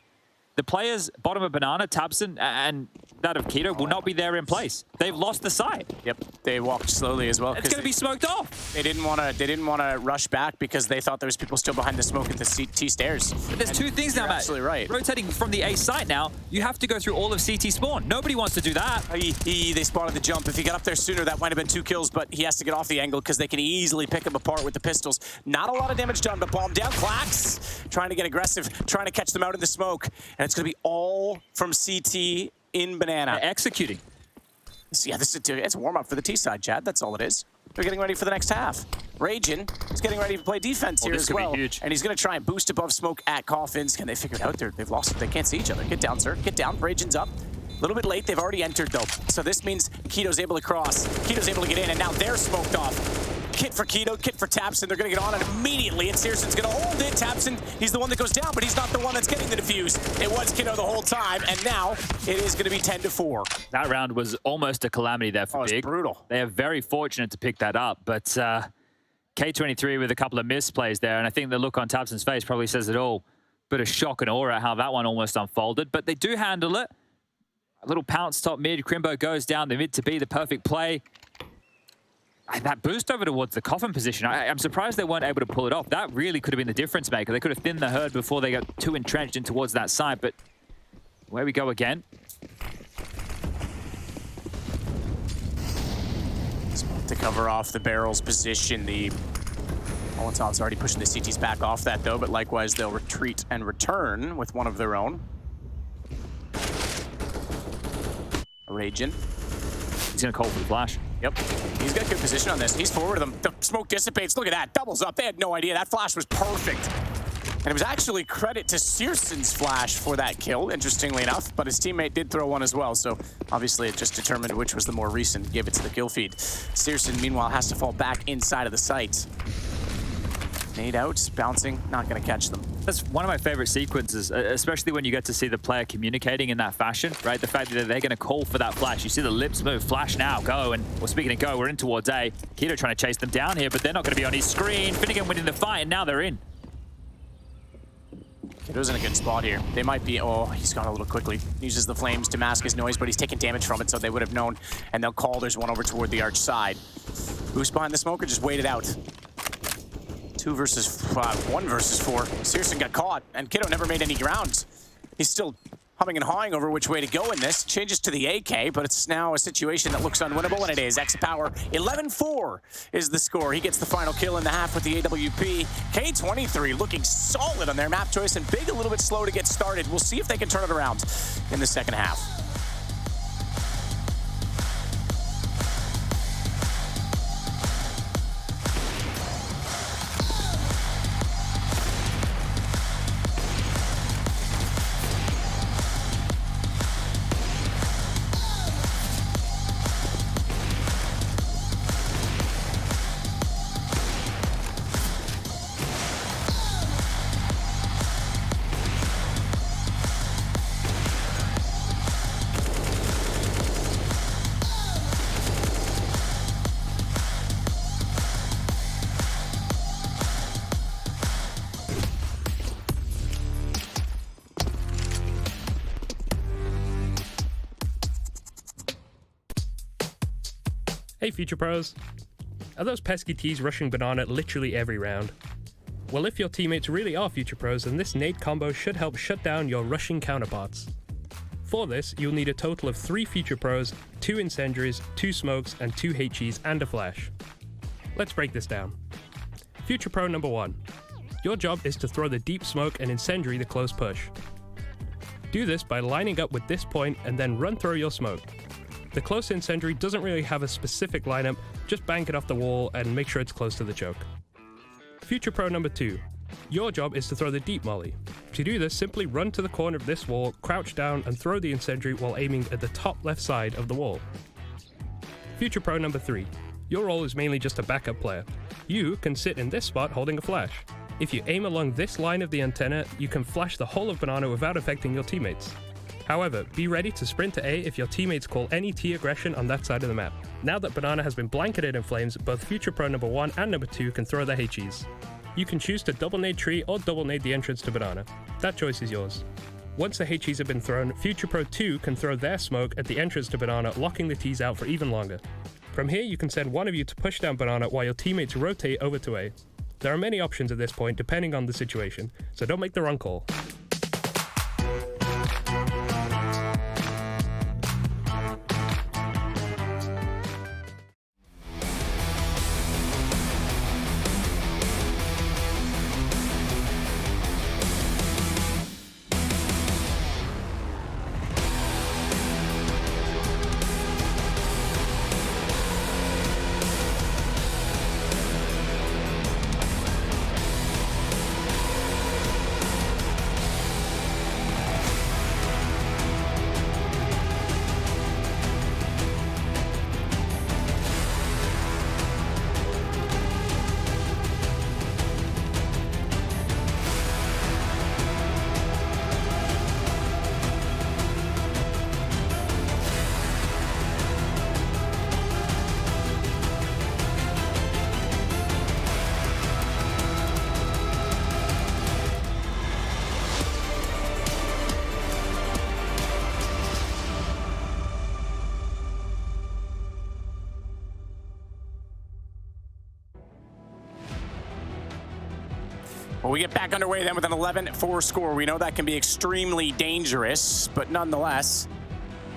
Speaker 3: the players bottom of Banana, Tabson, and that of Keto will not be there in place. They've lost the sight.
Speaker 2: Yep, they walked slowly as well.
Speaker 3: It's going to be smoked off.
Speaker 2: They didn't want to rush back because they thought there was people still behind the smoke at the T stairs.
Speaker 3: But there's 2 things now, Matt.
Speaker 2: Absolutely right.
Speaker 3: Rotating from the A site now, you have to go through all of CT spawn. Nobody wants to do that.
Speaker 2: They spotted the jump. If he got up there sooner, that might have been 2 kills, but he has to get off the angle because they can easily pick him apart with the pistols. Not a lot of damage done, but bomb down. Clax trying to get aggressive, trying to catch them out in the smoke, and it's going to be all from CT in Banana.
Speaker 3: They're executing.
Speaker 2: Yeah, it's a warm-up for the T side, Chad. That's all it is. They're getting ready for the next half. Raging is getting ready to play defense here as well. And he's going to try and boost above smoke at Coffins. Can they figure it out? They've lost it. They can't see each other. Get down, sir. Get down. Raging's up. A little bit late. They've already entered, though. So this means Keto's able to cross. Keto's able to get in, and now they're smoked off. kit for Keto, kit for Tapson. They're going to get on it immediately, and Searson's going to hold it. Tapson, he's the one that goes down, but he's not the one that's getting the defuse. It was Keto the whole time, and now it is going to be 10-4.
Speaker 3: That round was almost a calamity there for Big.
Speaker 2: Brutal.
Speaker 3: They are very fortunate to pick that up, but K23 with a couple of misplays there, and I think the look on Tapson's face probably says it all. Bit of shock and awe at how that one almost unfolded, but they do handle it. A little pounce top mid. Crimbo goes down the mid to be the perfect play. And that boost over towards the coffin position, I'm surprised they weren't able to pull it off. That really could have been the difference maker. They could have thinned the herd before they got too entrenched in towards that side, but where we go again.
Speaker 2: To cover off the barrel's position, the Molotov's already pushing the CTs back off that though, but likewise they'll retreat and return with one of their own. Raging.
Speaker 3: He's gonna call for the flash.
Speaker 2: Yep, he's got good position on this. He's forward of them. The smoke dissipates. Look at that, doubles up. They had no idea. That flash was perfect. And it was actually credit to Searson's flash for that kill, interestingly enough, but his teammate did throw one as well, so obviously it just determined which was the more recent, give it to the kill feed. Searson, meanwhile, has to fall back inside of the site. Nade out, bouncing, not gonna catch them.
Speaker 3: That's one of my favorite sequences, especially when you get to see the player communicating in that fashion, right? The fact that they're gonna call for that flash. You see the lips move, flash now, go, and well, speaking of go, we're in towards A. Keto trying to chase them down here, but they're not gonna be on his screen. Finnegan winning the fight, and now they're in.
Speaker 2: Kiddo's in a good spot here. They might be, oh, he's gone a little quickly. Uses the flames to mask his noise, but he's taking damage from it, so they would have known. And they'll call there's one over toward the arch side. Boost behind the smoke or just wait it out? 2 versus 5, 1 versus 4. Searson got caught, and Kiddo never made any grounds. He's still humming and hawing over which way to go in this. Changes to the AK, but it's now a situation that looks unwinnable, and it is. X Power, 11-4 is the score. He gets the final kill in the half with the AWP. K23 looking solid on their map choice, and Big a little bit slow to get started. We'll see if they can turn it around in the second half.
Speaker 1: Hey Future Pros, are those pesky T's rushing banana literally every round? Well, if your teammates really are Future Pros, then this nade combo should help shut down your rushing counterparts. For this, you'll need a total of 3 Future Pros, 2 incendiaries, 2 smokes, and 2 HEs and a flash. Let's break this down. Future Pro number 1. Your job is to throw the deep smoke and incendiary the close push. Do this by lining up with this point and then run through your smoke. The close incendiary doesn't really have a specific lineup, just bank it off the wall and make sure it's close to the choke. Future Pro number 2. Your job is to throw the deep molly. To do this, simply run to the corner of this wall, crouch down and throw the incendiary while aiming at the top left side of the wall. Future Pro number 3. Your role is mainly just a backup player. You can sit in this spot holding a flash. If you aim along this line of the antenna, you can flash the whole of banana without affecting your teammates. However, be ready to sprint to A if your teammates call any T aggression on that side of the map. Now that banana has been blanketed in flames, both Future Pro number 1 and number 2 can throw their HEs. You can choose to double nade tree or double nade the entrance to banana. That choice is yours. Once the HEs have been thrown, Future Pro 2 can throw their smoke at the entrance to banana, locking the Ts out for even longer. From here, you can send one of you to push down banana while your teammates rotate over to A. There are many options at this point depending on the situation, so don't make the wrong call.
Speaker 2: Well, we get back underway then with an 11-4 score. We know that can be extremely dangerous, but nonetheless,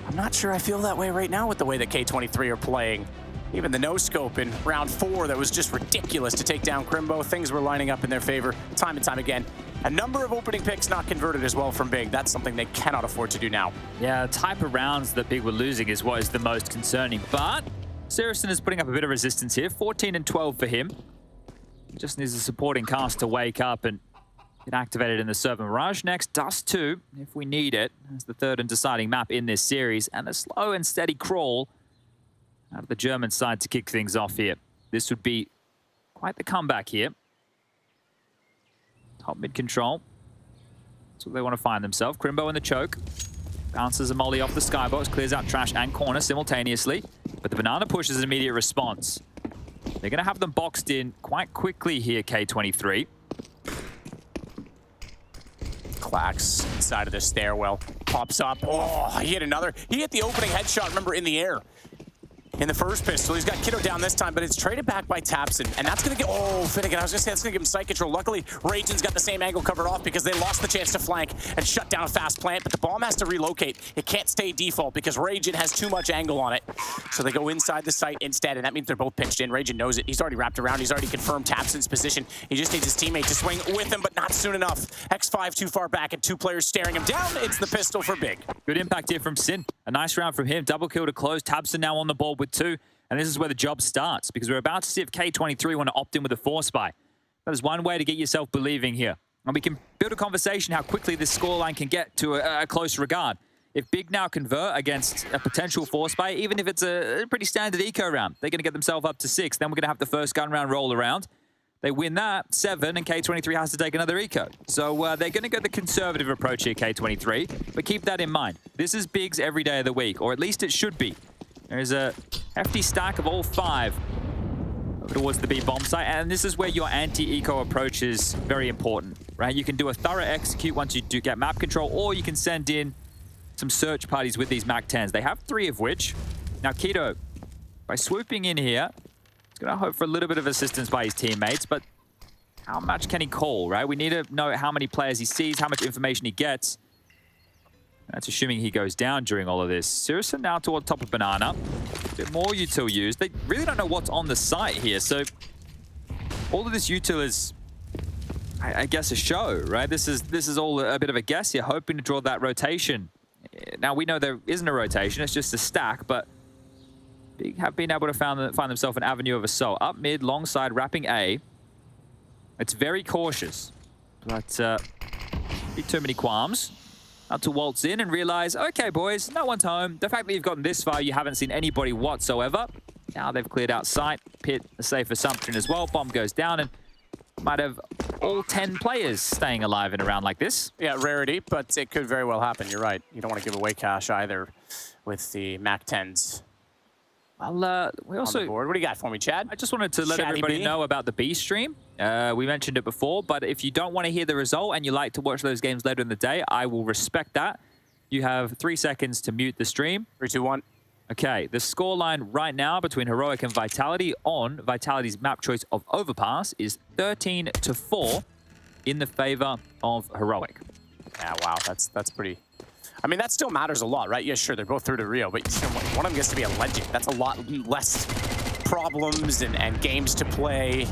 Speaker 2: I'm not sure I feel that way right now with the way that K23 are playing. Even the no-scope in round 4 that was just ridiculous to take down Crimbo. Things were lining up in their favor time and time again. A number of opening picks not converted as well from Big. That's something they cannot afford to do now.
Speaker 3: Yeah, the type of rounds that Big were losing is what is the most concerning. But Saracen is putting up a bit of resistance here. 14 and 12 for him. He just needs a supporting cast to wake up and get activated in the Serpent Mirage next. Dust 2, if we need it, as the third and deciding map in this series. And a slow and steady crawl out of the German side to kick things off here. This would be quite the comeback here. Top mid control. That's what they want to find themselves. Crimbo in the choke. Bounces a molly off the skybox, clears out trash and corner simultaneously. But the banana push is an immediate response. They're going to have them boxed in quite quickly here, K23.
Speaker 2: Clax inside of the stairwell. Pops up. Oh, he hit another. He hit the opening headshot, remember, in the air. In the first pistol, he's got Kiddo down this time, but it's traded back by Tapson, and that's going to get, oh, Finnegan, I was going to say that's going to give him side control. Luckily, Ragen's got the same angle covered off because they lost the chance to flank and shut down a fast plant, but the bomb has to relocate. It can't stay default because Ragen has too much angle on it. So they go inside the site instead, and that means they're both pitched in. Ragen knows it. He's already wrapped around. He's already confirmed Tapson's position. He just needs his teammate to swing with him, but not soon enough. X5 too far back and 2 players staring him down. It's the pistol for Big.
Speaker 3: Good impact here from Sin. A nice round from him. Double kill to close. Tapson now on the board with 2. And this is where the job starts, because we're about to see if K23 want to opt in with a 4-spy. That is one way to get yourself believing here. And we can build a conversation how quickly this scoreline can get to a close regard. If Big now convert against a potential 4-spy, even if it's a pretty standard eco round, they're going to get themselves up to 6. Then we're going to have the first gun round roll around. They win that, 7, and K23 has to take another eco. So they're going to go the conservative approach here, K23. But keep that in mind. This is Big's every day of the week, or at least it should be. There's a hefty stack of all 5 over towards the B bomb site, and this is where your anti-eco approach is very important, right? You can do a thorough execute once you do get map control, or you can send in some search parties with these MAC-10s. They have 3 of which. Now, Keto, by swooping in here, he's going to hope for a little bit of assistance by his teammates, but how much can he call, right? We need to know how many players he sees, how much information he gets. That's assuming he goes down during all of this. Saracen now toward top of Banana. A bit more util used. They really don't know what's on the site here, so all of this util is, I guess, a show, right? This is all a bit of a guess here, hoping to draw that rotation. Now, we know there isn't a rotation, it's just a stack, but Big have been able to find themselves an avenue of assault. Up mid, long side, wrapping A. It's very cautious, but be too many qualms. Not to waltz in and realize, okay, boys, no one's home. The fact that you've gotten this far, you haven't seen anybody whatsoever. Now they've cleared out sight. Pit, a safe assumption as well. Bomb goes down and might have all 10 players staying alive in a round like this.
Speaker 2: Yeah, rarity, but it could very well happen. You're right. You don't want to give away cash either with the MAC-10s.
Speaker 3: Well, we also...
Speaker 2: on the board. What do you got for me, Chad?
Speaker 3: I just wanted to let everybody know about the B stream. We mentioned it before, but if you don't want to hear the result and you like to watch those games later in the day, I will respect that. You have 3 seconds to mute the stream.
Speaker 2: 3, 2, 1.
Speaker 3: Okay, the scoreline right now between Heroic and Vitality on Vitality's map choice of Overpass is 13-4 in the favor of Heroic.
Speaker 2: Yeah, wow, that's pretty... I mean, that still matters a lot, right? Yeah, sure, they're both through to Rio, but one of them gets to be a legend. That's a lot less problems and games to play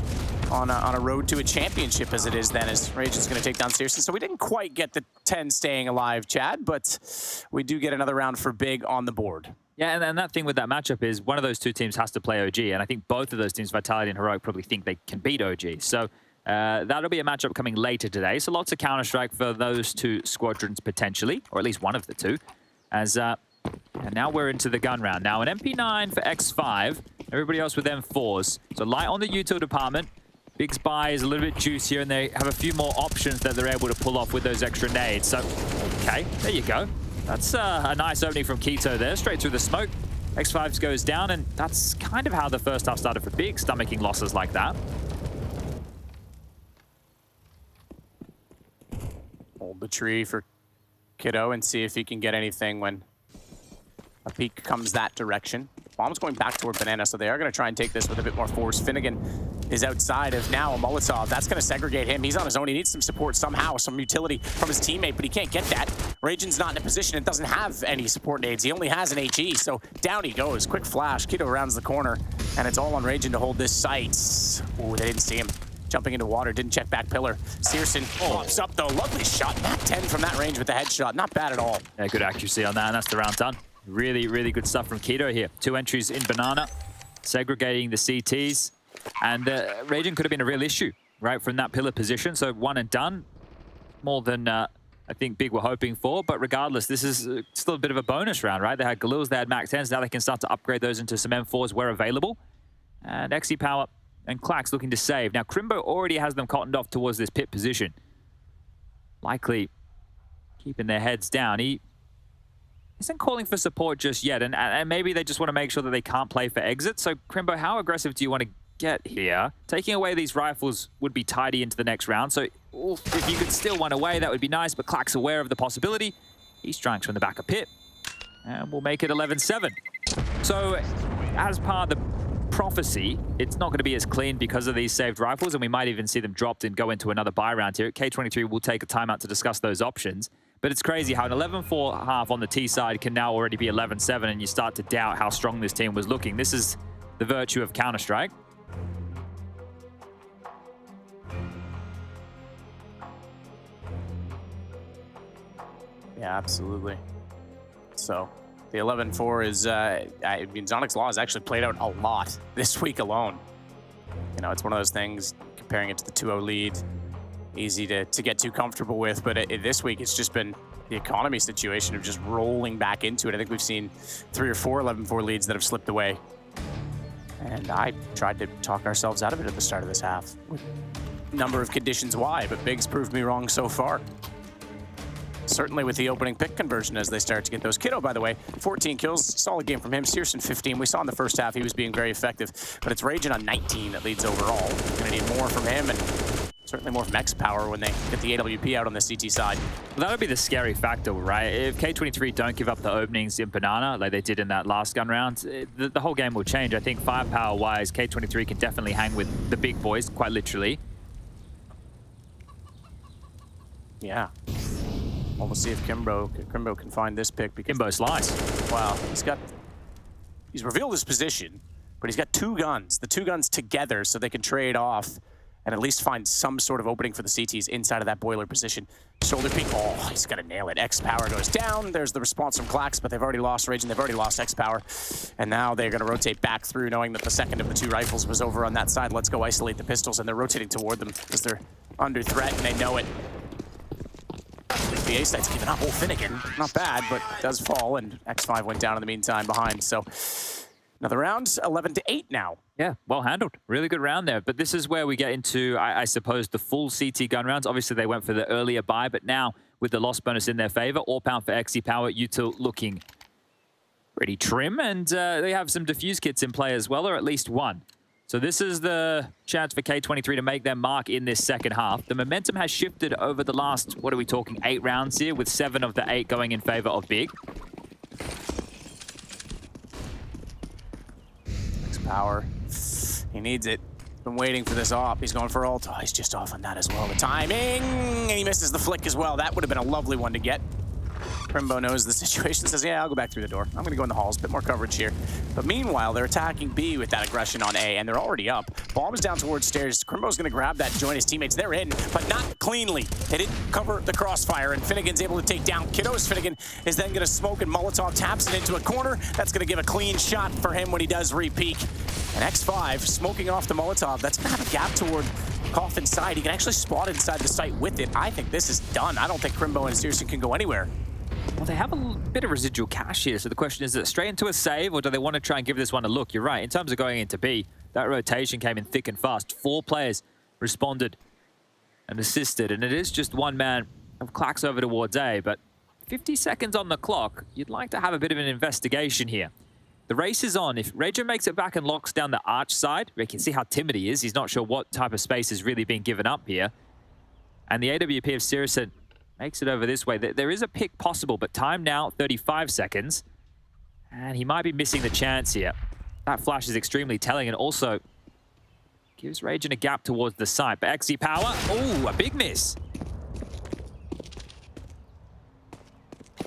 Speaker 2: on a road to a championship as it is then, as Ragen's going to take down Searson. So we didn't quite get the 10 staying alive, Chad, but we do get another round for Big on the board.
Speaker 3: Yeah, and that thing with that matchup is one of those 2 teams has to play OG, and I think both of those teams, Vitality and Heroic, probably think they can beat OG. So that'll be a matchup coming later today. So lots of Counter-Strike for those 2 squadrons potentially, or at least one of the 2. As and now we're into the gun round. Now an MP9 for X5, everybody else with M4s. So light on the util department. Big's buy is a little bit juicier, and they have a few more options that they're able to pull off with those extra nades. So, okay, there you go. That's a nice opening from Keto there, straight through the smoke. X5 goes down, and that's kind of how the first half started for Big, stomaching losses like that.
Speaker 2: Hold the tree for Kiddo and see if he can get anything when a peek comes that direction. Bomb's going back toward Banana, so they are going to try and take this with a bit more force. Finnegan is outside of now a Molotov. That's going to segregate him. He's on his own. He needs some support somehow, some utility from his teammate, but he can't get that. Raging's not in a position. It doesn't have any support nades. He only has an HE, so down he goes. Quick flash. Kiddo rounds the corner, and it's all on Raging to hold this site. Ooh, they didn't see him. Jumping into water, didn't check back pillar. Searson pops up though. Lovely shot. Nat 10 from that range with the headshot. Not bad at all.
Speaker 3: Yeah, good accuracy on that, and that's the round done. Really, really good stuff from Keto here. 2 entries in Banana, segregating the CTs. And Raging could have been a real issue, right, from that pillar position. So 1 and done. More than I think Big were hoping for. But regardless, this is still a bit of a bonus round, right? They had Galils, they had Mac 10s. Now they can start to upgrade those into some M4s where available. And XE Power and Clax looking to save. Now, Crimbo already has them cottoned off towards this pit position. Likely keeping their heads down. He isn't calling for support just yet, and maybe they just want to make sure that they can't play for exit. So, Crimbo, how aggressive do you want to get here? Taking away these rifles would be tidy into the next round, so if you could steal one away, that would be nice, but Clack's aware of the possibility. He strikes from the back of pit, and we'll make it 11-7. So, as part of the prophecy, it's not going to be as clean because of these saved rifles, and we might even see them dropped and go into another buy round here. K23 will take a timeout to discuss those options. But it's crazy how an 11-4 half on the T side can now already be 11-7, and you start to doubt how strong this team was looking. This is the virtue of Counter-Strike.
Speaker 2: Yeah, absolutely. So the 11-4 is, I mean, Zonic's Law has actually played out a lot this week alone. You know, it's one of those things, comparing it to the 2-0 lead, easy to get too comfortable with, but this week it's just been the economy situation of just rolling back into it. I think we've seen 3 or 4 11-4 leads that have slipped away. And I tried to talk ourselves out of it at the start of this half. Number of conditions why, but Biggs proved me wrong so far. Certainly with the opening pick conversion as they start to get those. Kiddo, by the way, 14 kills, solid game from him. Searson 15. We saw in the first half he was being very effective, but it's Raging on 19 that leads overall. Gonna need more from him, and certainly more from X Power when they get the AWP out on the CT side.
Speaker 3: Well, that would be the scary factor, right? If K23 don't give up the openings in Banana like they did in that last gun round, the whole game will change. I think firepower-wise, K23 can definitely hang with the big boys, quite literally.
Speaker 2: Yeah. Well, we'll see if Crimbo can find this pick. Because
Speaker 3: Kimbo slice.
Speaker 2: Wow, he's revealed his position, but he's got 2 guns. The 2 guns together so they can trade off and at least find some sort of opening for the CTs inside of that boiler position. Shoulder peek. Oh, he's got to nail it. X Power goes down. There's the response from Clax, but they've already lost Rage and they've already lost X Power. And now they're going to rotate back through, knowing that the second of the 2 rifles was over on that side. Let's go isolate the pistols, and they're rotating toward them because they're under threat and they know it. The A site's giving up. Oh, Finnegan, not bad, but does fall, and X5 went down in the meantime behind. So another round, 11-8 now.
Speaker 3: Yeah, well handled. Really good round there. But this is where we get into, I suppose, the full CT gun rounds. Obviously, they went for the earlier buy, but now with the loss bonus in their favor, all pound for XE Power, Util looking pretty trim, and they have some defuse kits in play as well, or at least one. So this is the chance for K23 to make their mark in this second half. The momentum has shifted over the last, what are we talking, 8 rounds here, with 7 of the 8 going in favor of Big.
Speaker 2: X Power, he needs it. Been waiting for this op. He's going for ult. Oh, he's just off on that as well. The timing, and he misses the flick as well. That would have been a lovely one to get. Crimbo knows the situation, says, yeah, I'll go back through the door. I'm going to go in the halls, a bit more coverage here. But meanwhile, they're attacking B with that aggression on A, and they're already up. Bomb is down towards stairs. Crimbo's going to grab that and join his teammates. They're in, but not cleanly. They didn't cover the crossfire, and Finnegan's able to take down Kiddos. Finnegan is then going to smoke, and Molotov taps it into a corner. That's going to give a clean shot for him when he does re-peek. And X5 smoking off the Molotov. That's going to have a gap toward Coffin side. He can actually spot inside the site with it. I think this is done. I don't think Crimbo and Searson can go anywhere.
Speaker 3: Well, they have a bit of residual cash here, so the question is it straight into a save, or do they want to try and give this one a look? You're right, in terms of going into B, that rotation came in thick and fast. 4 players responded and assisted, and it is just one man of Clax over towards A, but 50 seconds on the clock, you'd like to have a bit of an investigation here. The race is on. If Rager makes it back and locks down the arch side, we can see how timid he is. He's not sure what type of space is really being given up here. And the AWP of Searson makes it over this way. There is a pick possible, but time now, 35 seconds. And he might be missing the chance here. That flash is extremely telling and also gives Raging a gap towards the site. But XC Power, oh, a big miss.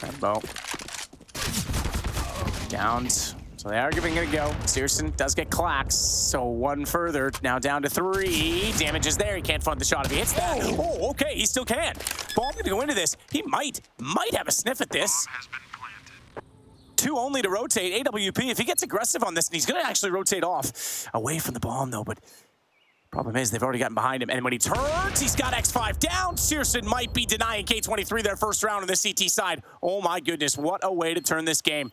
Speaker 2: Rambo. Downs. So they are giving it a go. Searson does get clacks, so one further. Now down to 3. Damage is there. He can't fund the shot if he hits that. Oh, okay, he still can. Bomb going to go into this. He might have a sniff at this. 2 only to rotate. AWP, if he gets aggressive on this, and he's going to actually rotate off. Away from the bomb, though, but problem is they've already gotten behind him. And when he turns, he's got X5 down. Searson might be denying K23 their first round on the CT side. Oh, my goodness, what a way to turn this game.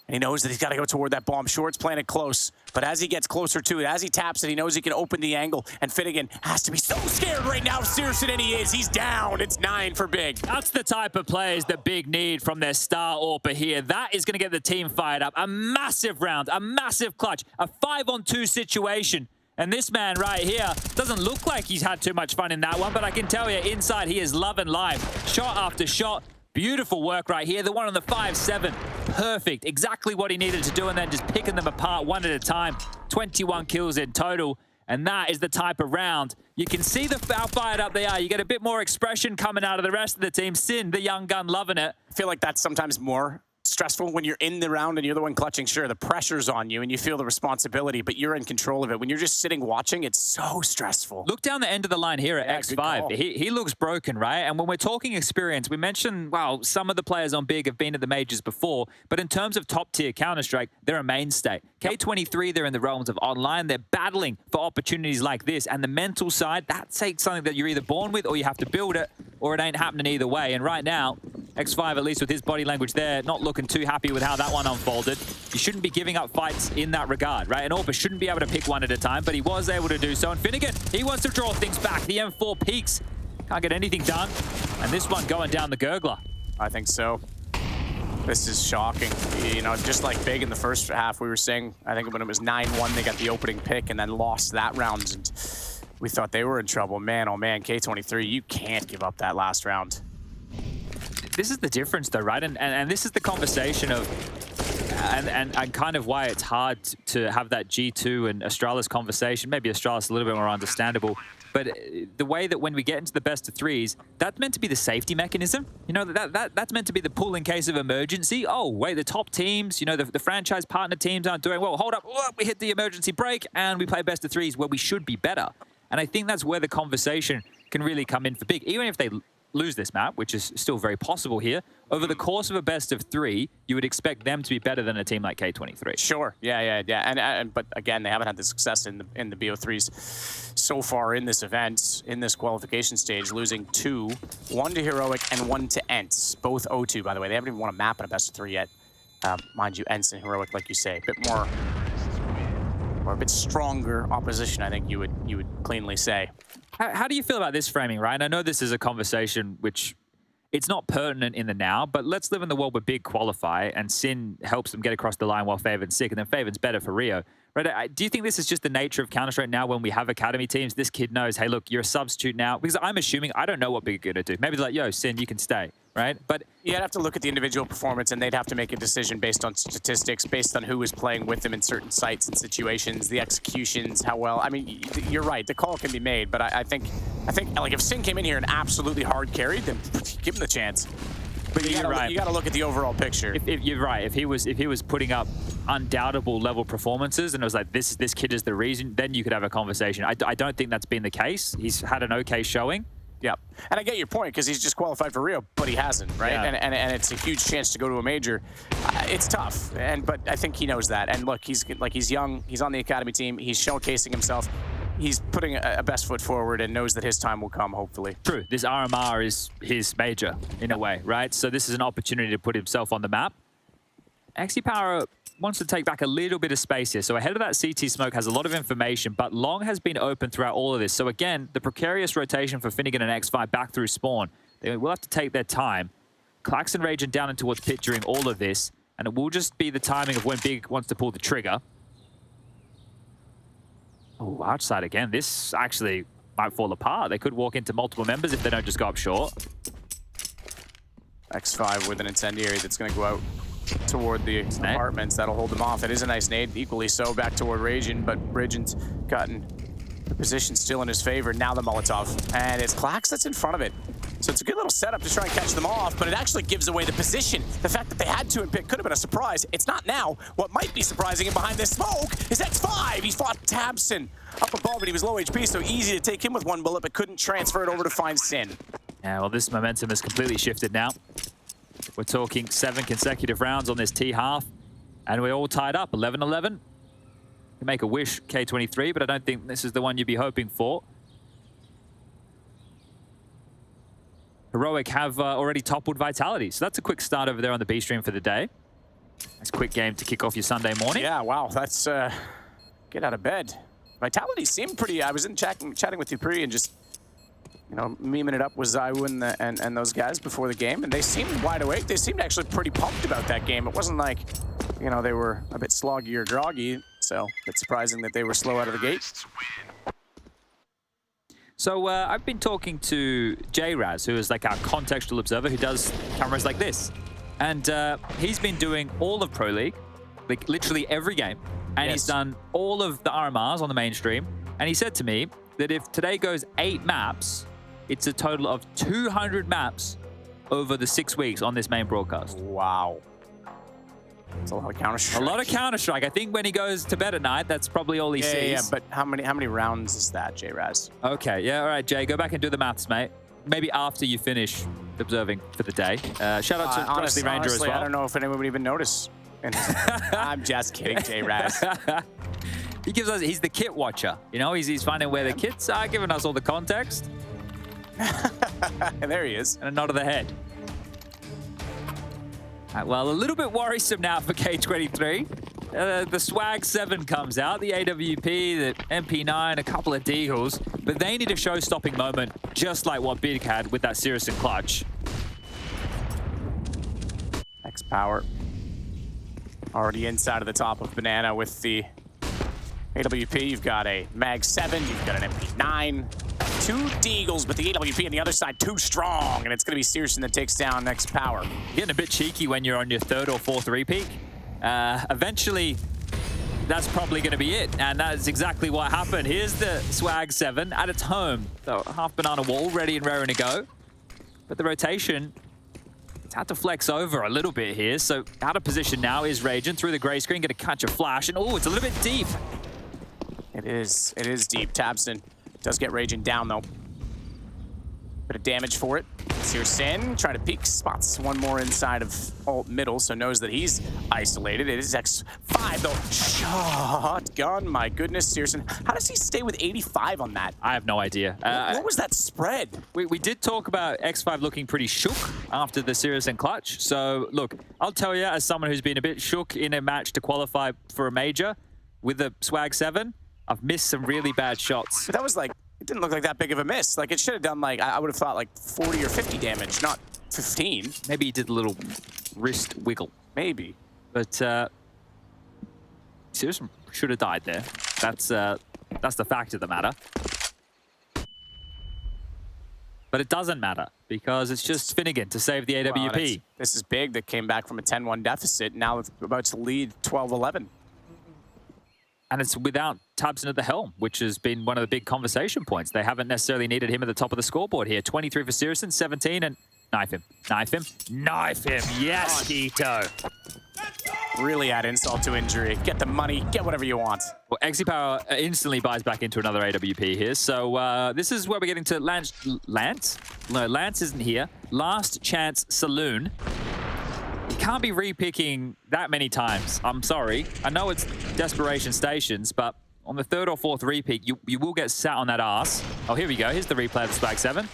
Speaker 2: And he knows that he's got to go toward that bomb. Short's planted close, but as he gets closer to it, as he taps it, he knows he can open the angle, and Finnegan has to be so scared right now of Searson, and he is. He's down. It's 9 for Big.
Speaker 3: That's the type of plays that Big need from their star AWPer here. That is going to get the team fired up. A massive round, a massive clutch, a 5-on-2 situation. And this man right here doesn't look like he's had too much fun in that one, but I can tell you, inside he is loving life. Shot after shot. Beautiful work right here. The one on the 5-7. Perfect. Exactly what he needed to do, and then just picking them apart one at a time. 21 kills in total. And that is the type of round. You can see how fired up they are. You get a bit more expression coming out of the rest of the team. Sin, the young gun, loving it.
Speaker 2: I feel like that's sometimes more stressful when you're in the round and you're the one clutching. Sure, the pressure's on you and you feel the responsibility, but you're in control of it. When you're just sitting watching, it's so stressful.
Speaker 3: Look down the end of the line here at X5. He looks broken, right? And when we're talking experience, we mentioned, wow, some of the players on Big have been at the majors before, but in terms of top-tier Counter-Strike, they're a mainstay. K23, they're in the realms of online. They're battling for opportunities like this, and the mental side, that's something that you're either born with or you have to build it, or it ain't happening either way. And right now, X5, at least with his body language there, not looking too happy with how that one unfolded. You shouldn't be giving up fights in that regard, right? And AWPer shouldn't be able to pick one at a time, but he was able to do so. And Finnegan, he wants to draw things back. The M4 peaks. Can't get anything done. And this one going down the gurgler.
Speaker 2: I think so. This is shocking. You know, just like Big in the first half, we were saying, I think when it was 9-1, they got the opening pick and then lost that round. And we thought they were in trouble. Man, oh man, K23, you can't give up that last round.
Speaker 3: This is the difference though, right? And this is the conversation of, and kind of why it's hard to have that G2 and Astralis conversation. Maybe Astralis a little bit more understandable, but the way that when we get into the best of threes, that's meant to be the safety mechanism. You know, that's meant to be the pull in case of emergency. Oh, wait, the top teams, you know, the franchise partner teams aren't doing well. Hold up, we hit the emergency brake and we play best of threes where we should be better. And I think that's where the conversation can really come in for Big. Even if they lose this map, which is still very possible here, over the course of a best of 3, you would expect them to be better than a team like K23.
Speaker 2: Sure, yeah. And but again, they haven't had the success in the BO3s so far in this event, in this qualification stage, losing 2, 1 to Heroic and 1 to Ents, both 0-2, by the way. They haven't even won a map in a best of 3 yet. Mind you, Ents and Heroic, like you say, a bit more, or a bit stronger opposition, I think you would cleanly say.
Speaker 3: How do you feel about this framing, Ryan? I know this is a conversation which it's not pertinent in the now, but let's live in the world where Big qualify and Sin helps them get across the line while Faven's sick, and then Faven's better for Rio. Right? Do you think this is just the nature of Counter-Strike now when we have academy teams? This kid knows, hey, look, you're a substitute now. Because I'm assuming, I don't know what Big are going to do. Maybe they're like, yo, Sin, you can stay, right? But
Speaker 2: you'd have to look at the individual performance, and they'd have to make a decision based on statistics, based on who is playing with them in certain sites and situations, the executions, how well. I mean, you're right. The call can be made, but I think like if Sin came in here and absolutely hard carried, then give him the chance. But you gotta look at the overall picture.
Speaker 3: If you're right, if he was putting up undoubtable level performances and it was like this kid is the reason, then you could have a conversation. I don't think that's been the case. He's had an okay showing.
Speaker 2: Yeah, and I get your point because he's just qualified for Rio, but he hasn't, right? Yeah. And it's a huge chance to go to a major. It's tough, but I think he knows that. And look, he's young. He's on the academy team. He's showcasing himself. He's putting a best foot forward and knows that his time will come, hopefully.
Speaker 3: True. This RMR is his major, in a way, right? So this is an opportunity to put himself on the map. XC Power wants to take back a little bit of space here. So ahead of that CT smoke has a lot of information, but Long has been open throughout all of this. So again, the precarious rotation for Finnegan and X5 back through spawn. They will have to take their time. Klaxon raging down in towards pit during all of this, and it will just be the timing of when Big wants to pull the trigger. Oh, outside again. This actually might fall apart. They could walk into multiple members if they don't just go up short.
Speaker 2: X5 with an incendiary that's going to go out. toward the apartments. That'll hold them off. It is a nice nade, equally so, back toward Ragin, but Ragin's gotten the position still in his favor. Now the Molotov, and it's Clax that's in front of it. So it's a good little setup to try and catch them off, but it actually gives away the position. The fact that they had to and pick could have been a surprise. It's not now. What might be surprising, and behind this smoke is X5. He fought Tabson up above, but he was low HP, so easy to take him with one bullet, but couldn't transfer it over to find Sin.
Speaker 3: Yeah, well, this momentum has completely shifted now. We're talking 7 consecutive rounds on this T half, and we're all tied up, 11-11. You can make a wish, K23, but I don't think this is the one you'd be hoping for. Heroic have already toppled Vitality, so that's a quick start over there on the B stream for the day. That's a quick game to kick off your Sunday morning.
Speaker 2: Yeah, wow, that's get out of bed. Vitality seemed pretty. I was in chatting with you pre and just, you know, memeing it up with Zaiwu and those guys before the game, and they seemed wide awake. They seemed actually pretty pumped about that game. It wasn't like, you know, they were a bit sloggy or groggy, so a bit surprising that they were slow out of the gate.
Speaker 3: So I've been talking to J-Raz, who is like our contextual observer who does cameras like this. And he's been doing all of Pro League, like literally every game. And he's done all of the RMRs on the mainstream. And he said to me that if today goes 8 maps, it's a total of 200 maps over the 6 weeks on this main broadcast.
Speaker 2: Wow. That's a lot of Counter-Strike.
Speaker 3: A lot of Counter-Strike. I think when he goes to bed at night, that's probably all he sees.
Speaker 2: Yeah, but how many rounds is that, J-Raz?
Speaker 3: Okay, yeah, all right, Jay, go back and do the maths, mate. Maybe after you finish observing for the day. Shout out to
Speaker 2: honestly,
Speaker 3: Ranger as well.
Speaker 2: I don't know if anyone would even notice. I'm just kidding, J-Raz.
Speaker 3: He gives us, he's the kit watcher. You know, he's finding where the kits are, giving us all the context.
Speaker 2: And there he is.
Speaker 3: And a nod of the head. Well, a little bit worrisome now for K23. The Swag 7 comes out, the AWP, the MP9, a couple of Deagles, but they need a show-stopping moment, just like what Big had with that Sirius and Clutch.
Speaker 2: X-Power. Already inside of the top of Banana with the AWP. You've got a Mag 7, you've got an MP9. 2 Deagles, but the AWP on the other side too strong, and it's going to be Searson that takes down X-Power.
Speaker 3: Getting a bit cheeky when you're on your 3rd or 4th repeat. Eventually, that's probably going to be it, and that's exactly what happened. Here's the Swag 7 at its home. So half Banana wall, ready and raring to go. But the rotation, it's had to flex over a little bit here. So out of position now is Ragin through the gray screen, going to catch a flash, and oh, it's a little bit deep.
Speaker 2: It is deep. Tabson does get Raging down, though. Bit of damage for it. Searson trying to peek, spots one more inside of alt middle, so knows that he's isolated. It is X5, though. Shotgun, my goodness, Searson. How does he stay with 85 on that?
Speaker 3: I have no idea.
Speaker 2: What was that spread?
Speaker 3: We did talk about X5 looking pretty shook after the Sirius and Clutch. So, look, I'll tell you, as someone who's been a bit shook in a match to qualify for a major with the Swag 7, I've missed some really bad shots.
Speaker 2: But that was like, it didn't look like that big of a miss. Like, it should have done, like, I would have thought, like, 40 or 50 damage, not 15.
Speaker 3: Maybe he did a little wrist wiggle.
Speaker 2: Maybe.
Speaker 3: But, Sirius should have died there. That's the fact of the matter. But it doesn't matter, because it's just Finnegan to save the AWP.
Speaker 2: Well, this is big. That came back from a 10-1 deficit. Now it's about to lead 12-11.
Speaker 3: And it's without Tabson at the helm, which has been one of the big conversation points. They haven't necessarily needed him at the top of the scoreboard here. 23 for Sirius, 17, and knife him. Knife him. Knife him. Yes, Keto.
Speaker 2: Really add insult to injury. Get the money. Get whatever you want.
Speaker 3: Well, Power instantly buys back into another AWP here. So this is where we're getting to Lance? No, Lance isn't here. Last Chance Saloon. You can't be re-picking that many times. I'm sorry. I know it's desperation stations, but on the 3rd or 4th repeat, you will get sat on that ass. Oh, here we go. Here's the replay of the Swag 7.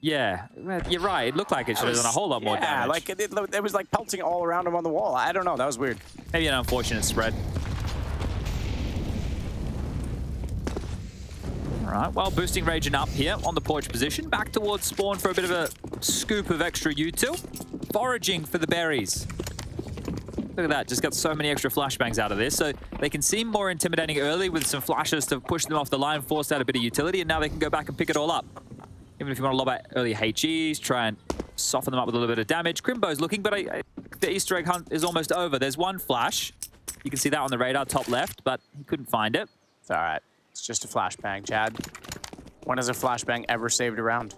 Speaker 3: Yeah, you're right. It looked like it should have done a whole lot more damage.
Speaker 2: Yeah, like it was like pelting all around him on the wall. I don't know. That was weird.
Speaker 3: Maybe an unfortunate spread. All right, well, boosting Raging up here on the porch position. Back towards spawn for a bit of a scoop of extra util. Foraging for the berries. Look at that, just got so many extra flashbangs out of this. So they can seem more intimidating early with some flashes to push them off the line, force out a bit of utility, and now they can go back and pick it all up. Even if you want to lob out early HEs, try and soften them up with a little bit of damage. Crimbo's looking, but the Easter egg hunt is almost over. There's one flash. You can see that on the radar, top left, but he couldn't find it.
Speaker 2: It's all right. It's just a flashbang, Chad. When has a flashbang ever saved a round?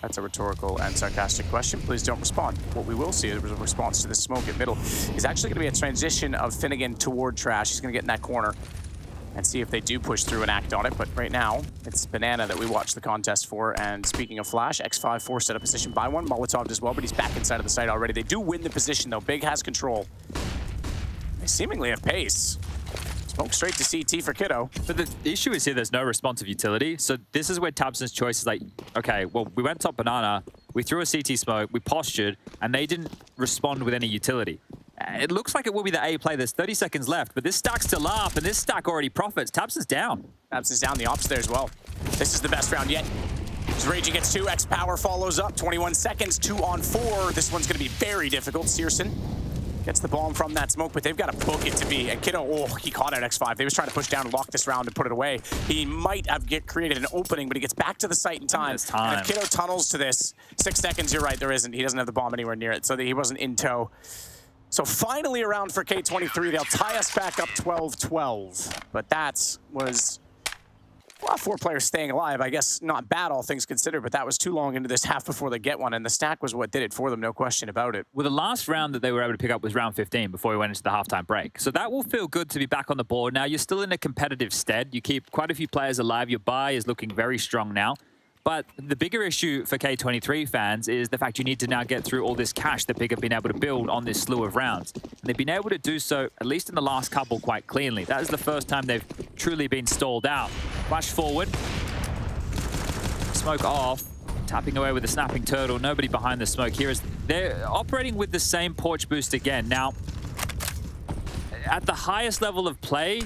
Speaker 2: That's a rhetorical and sarcastic question. Please don't respond. What we will see is a response to the smoke at middle is actually going to be a transition of Finnegan toward Trash. He's going to get in that corner and see if they do push through and act on it. But right now, it's Banana that we watch the contest for. And speaking of Flash, X5 forced out of position by one. Molotov as well, but he's back inside of the site already. They do win the position, though. Big has control. They seemingly have pace. Smoke straight to CT for Kiddo.
Speaker 3: But the issue is here, there's no responsive utility. So this is where Tabson's choice is like, okay, well, we went top Banana, we threw a CT smoke, we postured, and they didn't respond with any utility. It looks like it will be the A play. There's 30 seconds left, but this stack's still up, and this stack already profits. Tabson's down.
Speaker 2: Tabson's down, the ops there as well. This is the best round yet. As Raging gets 2, X-Power follows up, 21 seconds, 2 on 4. This one's gonna be very difficult. Searson gets the bomb from that smoke, but they've got to book it to be. And Kiddo, oh, he caught out X5. They was trying to push down and lock this round and put it away. He might have created an opening, but he gets back to the site in time. And if Kiddo tunnels to this, 6 seconds, you're right, there isn't. He doesn't have the bomb anywhere near it, so he wasn't in tow. So finally a round for K23. They'll tie us back up 12-12. But that was, well, 4 players staying alive. I guess not bad, all things considered, but that was too long into this half before they get one, and the stack was what did it for them, no question about it.
Speaker 3: Well, the last round that they were able to pick up was round 15 before we went into the halftime break. So that will feel good to be back on the board. Now, you're still in a competitive stead. You keep quite a few players alive. Your buy is looking very strong now. But the bigger issue for K23 fans is the fact you need to now get through all this cash that Big have been able to build on this slew of rounds. And they've been able to do so, at least in the last couple, quite cleanly. That is the first time they've truly been stalled out. Flash forward. Smoke off. Tapping away with the snapping turtle. Nobody behind the smoke here. They're operating with the same porch boost again. Now, at the highest level of play,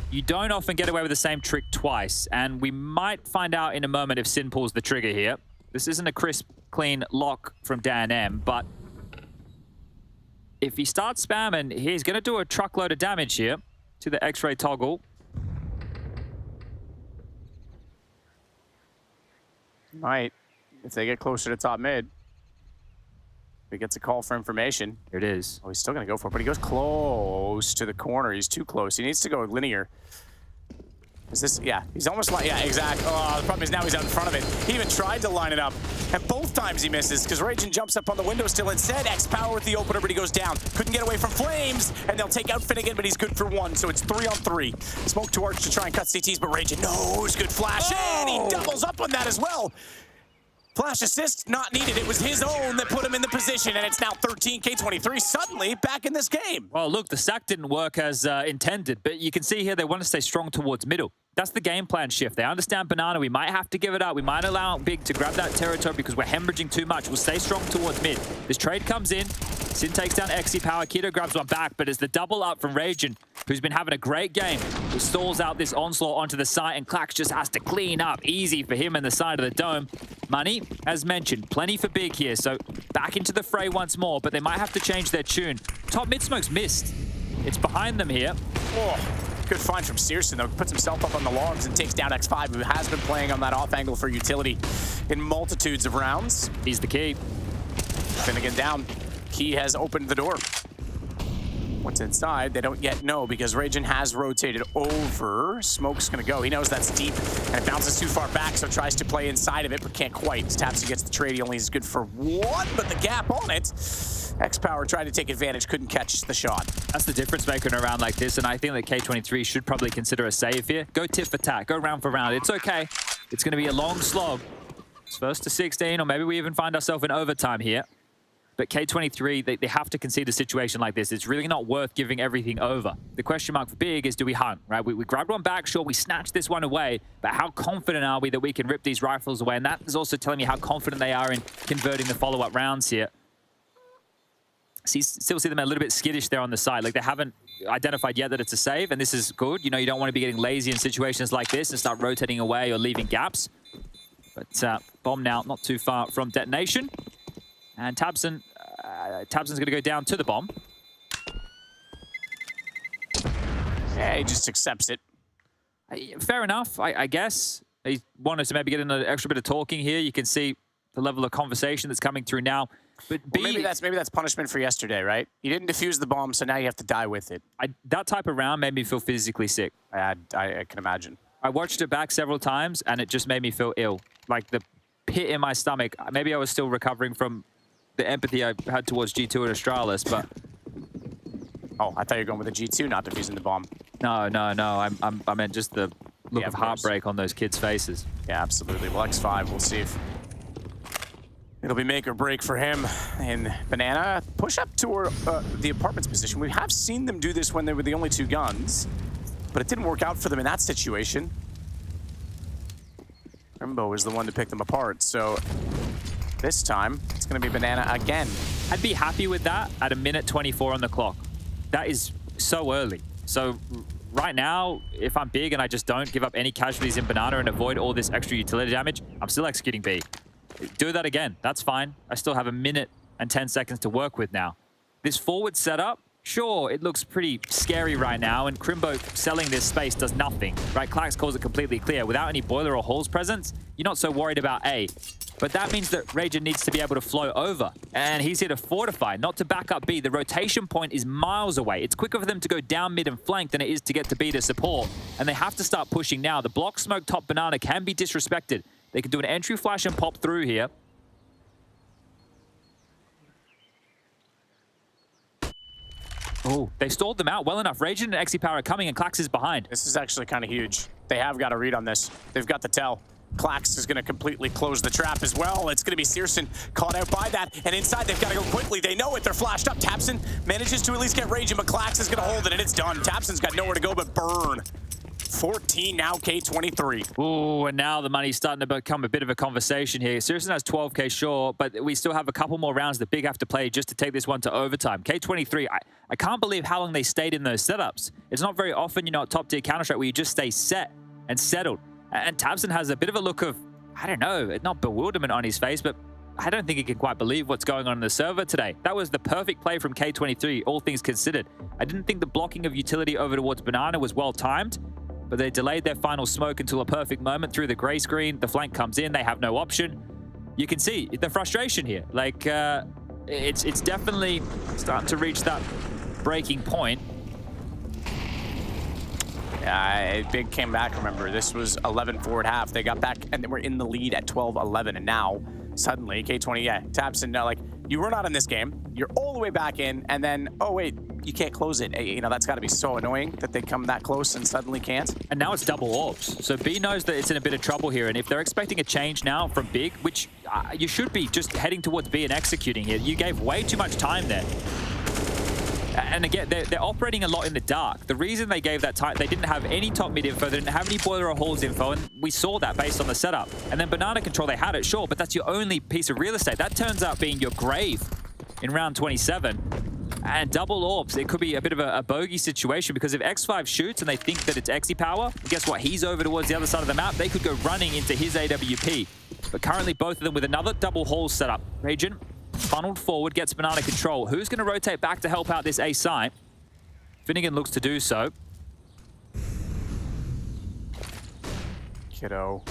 Speaker 3: you don't often get away with the same trick twice, and we might find out in a moment if Sin pulls the trigger here. This isn't a crisp, clean lock from Dan M, but if he starts spamming, he's going to do a truckload of damage here to the X-ray toggle.
Speaker 2: Might, if they get closer to top mid. He gets a call for information.
Speaker 3: Here it is.
Speaker 2: Oh, he's still going to go for it, but he goes close to the corner. He's too close. He needs to go linear. Is this, yeah, he's almost like, yeah, exactly. Oh, the problem is now he's out in front of it. He even tried to line it up, and both times he misses, because Raging jumps up on the window still instead. X-Power with the opener, but he goes down. Couldn't get away from Flames, and they'll take out Finnegan, but he's good for 1, so it's 3 on 3. Smoke to Arch to try and cut CTs, but Raging knows. Good flash, and he doubles up on that as well. Flash assist not needed. It was his own that put him in the position, and it's now 13. K23 suddenly back in this game.
Speaker 3: Well, look, the stack didn't work as intended, but you can see here they want to stay strong towards middle. That's the game plan shift. They understand Banana. We might have to give it up. We might allow Big to grab that territory because we're hemorrhaging too much. We'll stay strong towards mid. This trade comes in. Sin takes down XC Power. Kiddo grabs one back, but as the double up from Raging, who's been having a great game, he stalls out this onslaught onto the site, and Clax just has to clean up. Easy for him in the side of the dome. Money, as mentioned, plenty for Big here, so back into the fray once more, but they might have to change their tune. Top mid smoke's missed. It's behind them here.
Speaker 2: Oh, good find from Searson, though. Puts himself up on the logs and takes down X5, who has been playing on that off angle for utility in multitudes of rounds.
Speaker 3: He's the key.
Speaker 2: Finnegan down. Key has opened the door. What's inside, they don't yet know because Raging has rotated over. Smoke's gonna go. He knows that's deep and it bounces too far back, so tries to play inside of it, but can't quite. Tapsy gets the trade. He only is good for 1, but the gap on it. X-Power tried to take advantage, couldn't catch the shot.
Speaker 3: That's the difference maker in a round like this, and I think that K23 should probably consider a save here. Go tit for tat, go round for round. It's okay. It's gonna be a long slog. It's first to 16, or maybe we even find ourselves in overtime here. But K23, they have to concede a situation like this. It's really not worth giving everything over. The question mark for Big is, do we hunt, right? We grabbed one back, sure, we snatched this one away, but how confident are we that we can rip these rifles away? And that is also telling me how confident they are in converting the follow-up rounds here. Still see them a little bit skittish there on the side. Like, they haven't identified yet that it's a save, and this is good. You know, you don't want to be getting lazy in situations like this and start rotating away or leaving gaps. But bomb now not too far from detonation. And Tabson's going to go down to the bomb.
Speaker 2: Yeah, he just accepts it.
Speaker 3: Fair enough, I guess. He wanted to maybe get in an extra bit of talking here. You can see the level of conversation that's coming through now. But
Speaker 2: well, maybe that's punishment for yesterday, right? You didn't defuse the bomb, so now you have to die with it.
Speaker 3: That type of round made me feel physically sick.
Speaker 2: I can imagine.
Speaker 3: I watched it back several times, and it just made me feel ill. Like the pit in my stomach. Maybe I was still recovering from the empathy I had towards G2 and Astralis, but...
Speaker 2: Oh, I thought you were going with the G2 not defusing the bomb.
Speaker 3: No. I meant just the look of heartbreak on those kids' faces.
Speaker 2: Yeah, absolutely. Well, X5, we'll see if it'll be make or break for him. And Banana, push up toward the apartment's position. We have seen them do this when they were the only 2 guns, but it didn't work out for them in that situation. Rimbo is the one to pick them apart, so this time it's going to be Banana again.
Speaker 3: I'd be happy with that at 1:24 on the clock. That is so early. So right now, if I'm big and I just don't give up any casualties in Banana and avoid all this extra utility damage, I'm still executing B. Do that again. That's fine. I still have 1 minute and 10 seconds to work with now. This forward setup, sure, it looks pretty scary right now, and Crimbo selling this space does nothing, right? Klax calls it completely clear. Without any boiler or halls presence, you're not so worried about A. But that means that Rager needs to be able to flow over. And he's here to fortify, not to back up B. The rotation point is miles away. It's quicker for them to go down mid and flank than it is to get to B to support. And they have to start pushing now. The block smoke top Banana can be disrespected. They can do an entry flash and pop through here. Oh, they stalled them out well enough. Rager and Exi Power are coming and Klax is behind.
Speaker 2: This is actually kind of huge. They have got a read on this. They've got the tell. Klax is going to completely close the trap as well. It's going to be Searson caught out by that. And inside, they've got to go quickly. They know it. They're flashed up. Tapson manages to at least get raging, but Klax is going to hold it, and it's done. Tapson's got nowhere to go but burn. 14 now, K23.
Speaker 3: Ooh, and now the money's starting to become a bit of a conversation here. Searson has 12k short, but we still have a couple more rounds that Big have to play just to take this one to overtime. K23, I can't believe how long they stayed in those setups. It's not very often, you know, at top tier Counter-Strike where you just stay set and settled. And Tabson has a bit of a look of, I don't know, not bewilderment on his face, but I don't think he can quite believe what's going on in the server today. That was the perfect play from K23, all things considered. I didn't think the blocking of utility over towards Banana was well timed, but they delayed their final smoke until a perfect moment through the gray screen. The flank comes in, they have no option. You can see the frustration here. Like, it's definitely starting to reach that breaking point.
Speaker 2: Big came back, remember. This was 11-4 at half. They got back, and they were in the lead at 12-11, and now, suddenly, K20, yeah, Tapson, like, you were not in this game. You're all the way back in, and then, oh, wait, you can't close it. You know, that's got to be so annoying that they come that close and suddenly can't.
Speaker 3: And now it's double orbs. So B knows that it's in a bit of trouble here, and if they're expecting a change now from Big, which you should be just heading towards B and executing here, you gave way too much time there. And again, they're operating a lot in the dark. The reason they gave that time, they didn't have any top mid info, they didn't have any boiler or halls info, and we saw that based on the setup. And then Banana control, they had it, sure, but that's your only piece of real estate. That turns out being your grave in round 27. And double orbs, it could be a bit of a bogey situation, because if X5 shoots and they think that it's Exi Power, guess what? He's over towards the other side of the map. They could go running into his AWP. But currently, both of them with another double hall setup. Ragent funneled forward, gets Banana control. Who's going to rotate back to help out this A site? Finnegan looks to do so.
Speaker 2: Kiddo.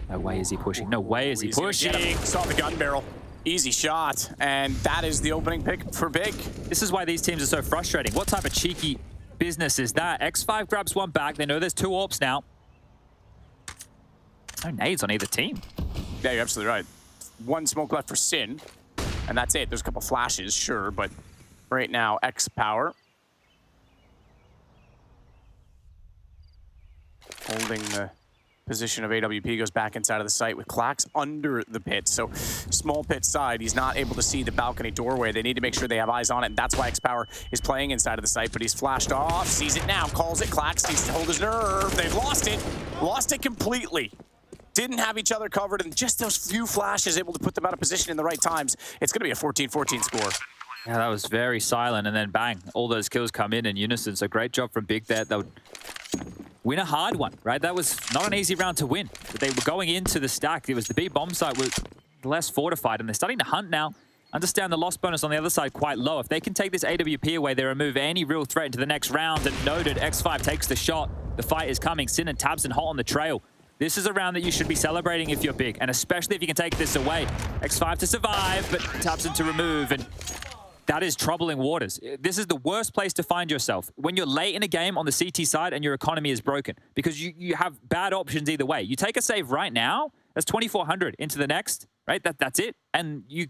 Speaker 3: No way is he pushing. No way is he pushing.
Speaker 2: Saw the gun barrel. Easy shot. And that is the opening pick for Big.
Speaker 3: This is why these teams are so frustrating. What type of cheeky business is that? X5 grabs one back. They know there's 2 AWPs now. No nades on either team.
Speaker 2: Yeah, you're absolutely right. 1 smoke left for Sin. And that's it. There's a couple flashes, sure, but right now, X Power holding the position of AWP, goes back inside of the site with Klax under the pit. So small pit side, he's not able to see the balcony doorway. They need to make sure they have eyes on it, and that's why X Power is playing inside of the site, but he's flashed off, sees it now, calls it. Klax needs to hold his nerve. They've lost it completely. Didn't have each other covered, and just those few flashes able to put them out of position in the right times. It's going to be a 14-14 score.
Speaker 3: Yeah, that was very silent, and then bang, all those kills come in unison. So great job from Big there. They would win a hard one, right? That was not an easy round to win. But they were going into the stack. It was the B bomb site was less fortified, and they're starting to hunt now. Understand the loss bonus on the other side quite low. If they can take this AWP away, they remove any real threat into the next round. And noted, X5 takes the shot. The fight is coming. Sin and Tabson hot on the trail. This is a round that you should be celebrating if you're big, and especially if you can take this away. X5 to survive, but Tabson to remove, and that is troubling waters. This is the worst place to find yourself when you're late in a game on the CT side and your economy is broken, because you have bad options either way. You take a save right now, that's 2,400 into the next, right? That's it. And you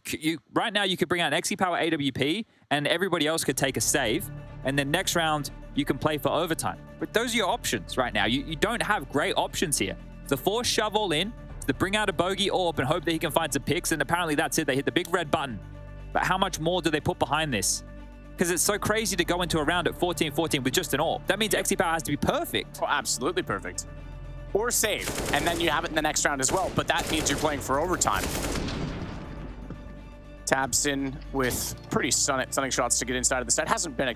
Speaker 3: right now you could bring out an XE Power AWP, and everybody else could take a save, and then next round you can play for overtime. But those are your options right now. You don't have great options here. The force shove all in, to bring out a bogey AWP and hope that he can find some picks, and apparently that's it. They hit the big red button. But how much more do they put behind this? Because it's so crazy to go into a round at 14-14 with just an AWP. That means XE Power has to be perfect.
Speaker 2: Oh, absolutely perfect. Or save, and then you have it in the next round as well, but that means you're playing for overtime. Tabson with pretty stunning shots to get inside of the set. Hasn't been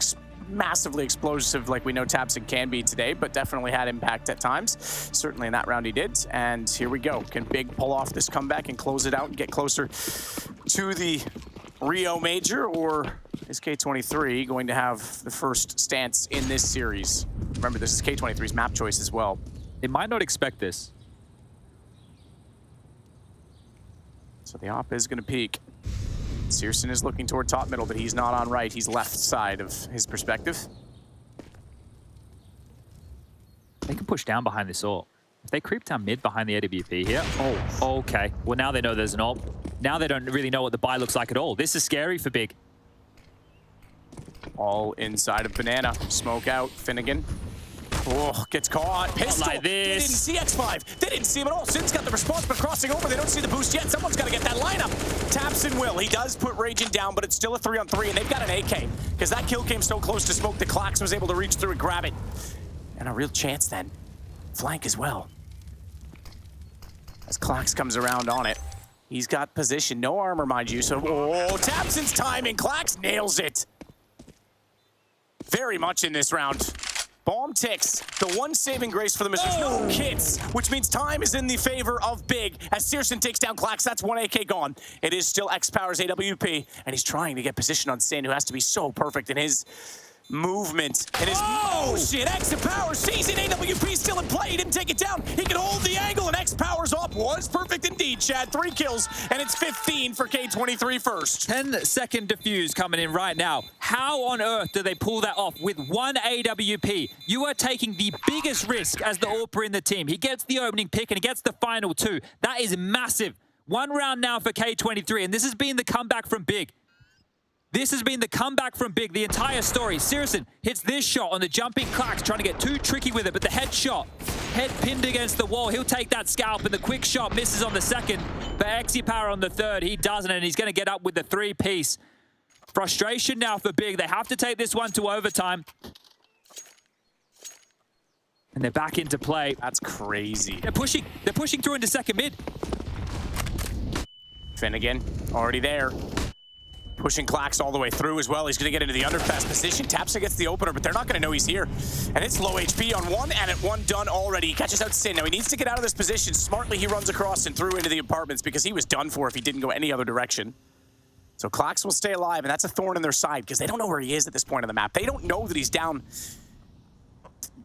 Speaker 2: massively explosive like we know Tabson can be today, but definitely had impact at times. Certainly in that round he did, and here we go. Can Big pull off this comeback and close it out and get closer to the Rio Major, or is K23 going to have the first stance in this series? Remember, this is K23's map choice as well.
Speaker 3: They might not expect this.
Speaker 2: So the op is going to peek. Searson is looking toward top middle, but he's not on right. He's left side of his perspective.
Speaker 3: They can push down behind this AWP. If they creep down mid behind the AWP here, oh, okay. Well, now they know there's an AWP. Now they don't really know what the buy looks like at all. This is scary for Big.
Speaker 2: All inside of Banana. Smoke out. Finnegan. Oh, gets caught. Pistol.
Speaker 3: Not like this.
Speaker 2: They didn't see X5. They didn't see him at all. Sin's got the response, but crossing over. They don't see the boost yet. Someone's got to get that lineup. Tabson will. He does put Raging down, but it's still a 3-on-3, and they've got an AK. Because that kill came so close to smoke that Klax was able to reach through and grab it. And a real chance then. Flank as well. As Klax comes around on it. He's got position. No armor, mind you. So, oh, Tabson's timing. Klax nails it. Very much in this round. Bomb ticks. The one saving grace for them is there's no kits, which means time is in the favor of Big. As Searson takes down Klax, that's one AK gone. It is still X-Power's AWP, and he's trying to get position on Sin, who has to be so perfect in his movement. And his motion. X-Power sees it. AWP still in play. He didn't take it down. He can hold the angle, and X-Power's op was perfect indeed, Chad. 3 kills, and it's 15 for K23 first.
Speaker 3: 10-second defuse coming in right now. How on earth do they pull that off with one AWP? You are taking the biggest risk as the AWPer in the team. He gets the opening pick, and he gets the final 2. That is massive. 1 round now for K23, and this has been the comeback from Big. This has been the comeback from Big, the entire story. Searson hits this shot on the jumping Klax, trying to get too tricky with it, but the headshot, head pinned against the wall. He'll take that scalp, and the quick shot misses on the second, but XE Power on the third, he doesn't, and he's going to get up with the 3-piece. Frustration now for Big. They have to take this one to overtime. And they're back into play.
Speaker 2: That's crazy.
Speaker 3: They're pushing through into second mid.
Speaker 2: Finnegan, already there. Pushing Klax all the way through as well. He's going to get into the underpass position. Tabson gets the opener, but they're not going to know he's here. And it's low HP on one, and at one done already. He catches out Sin. Now he needs to get out of this position. Smartly, he runs across and through into the apartments because he was done for if he didn't go any other direction. So Klax will stay alive, and that's a thorn in their side because they don't know where he is at this point on the map. They don't know that he's down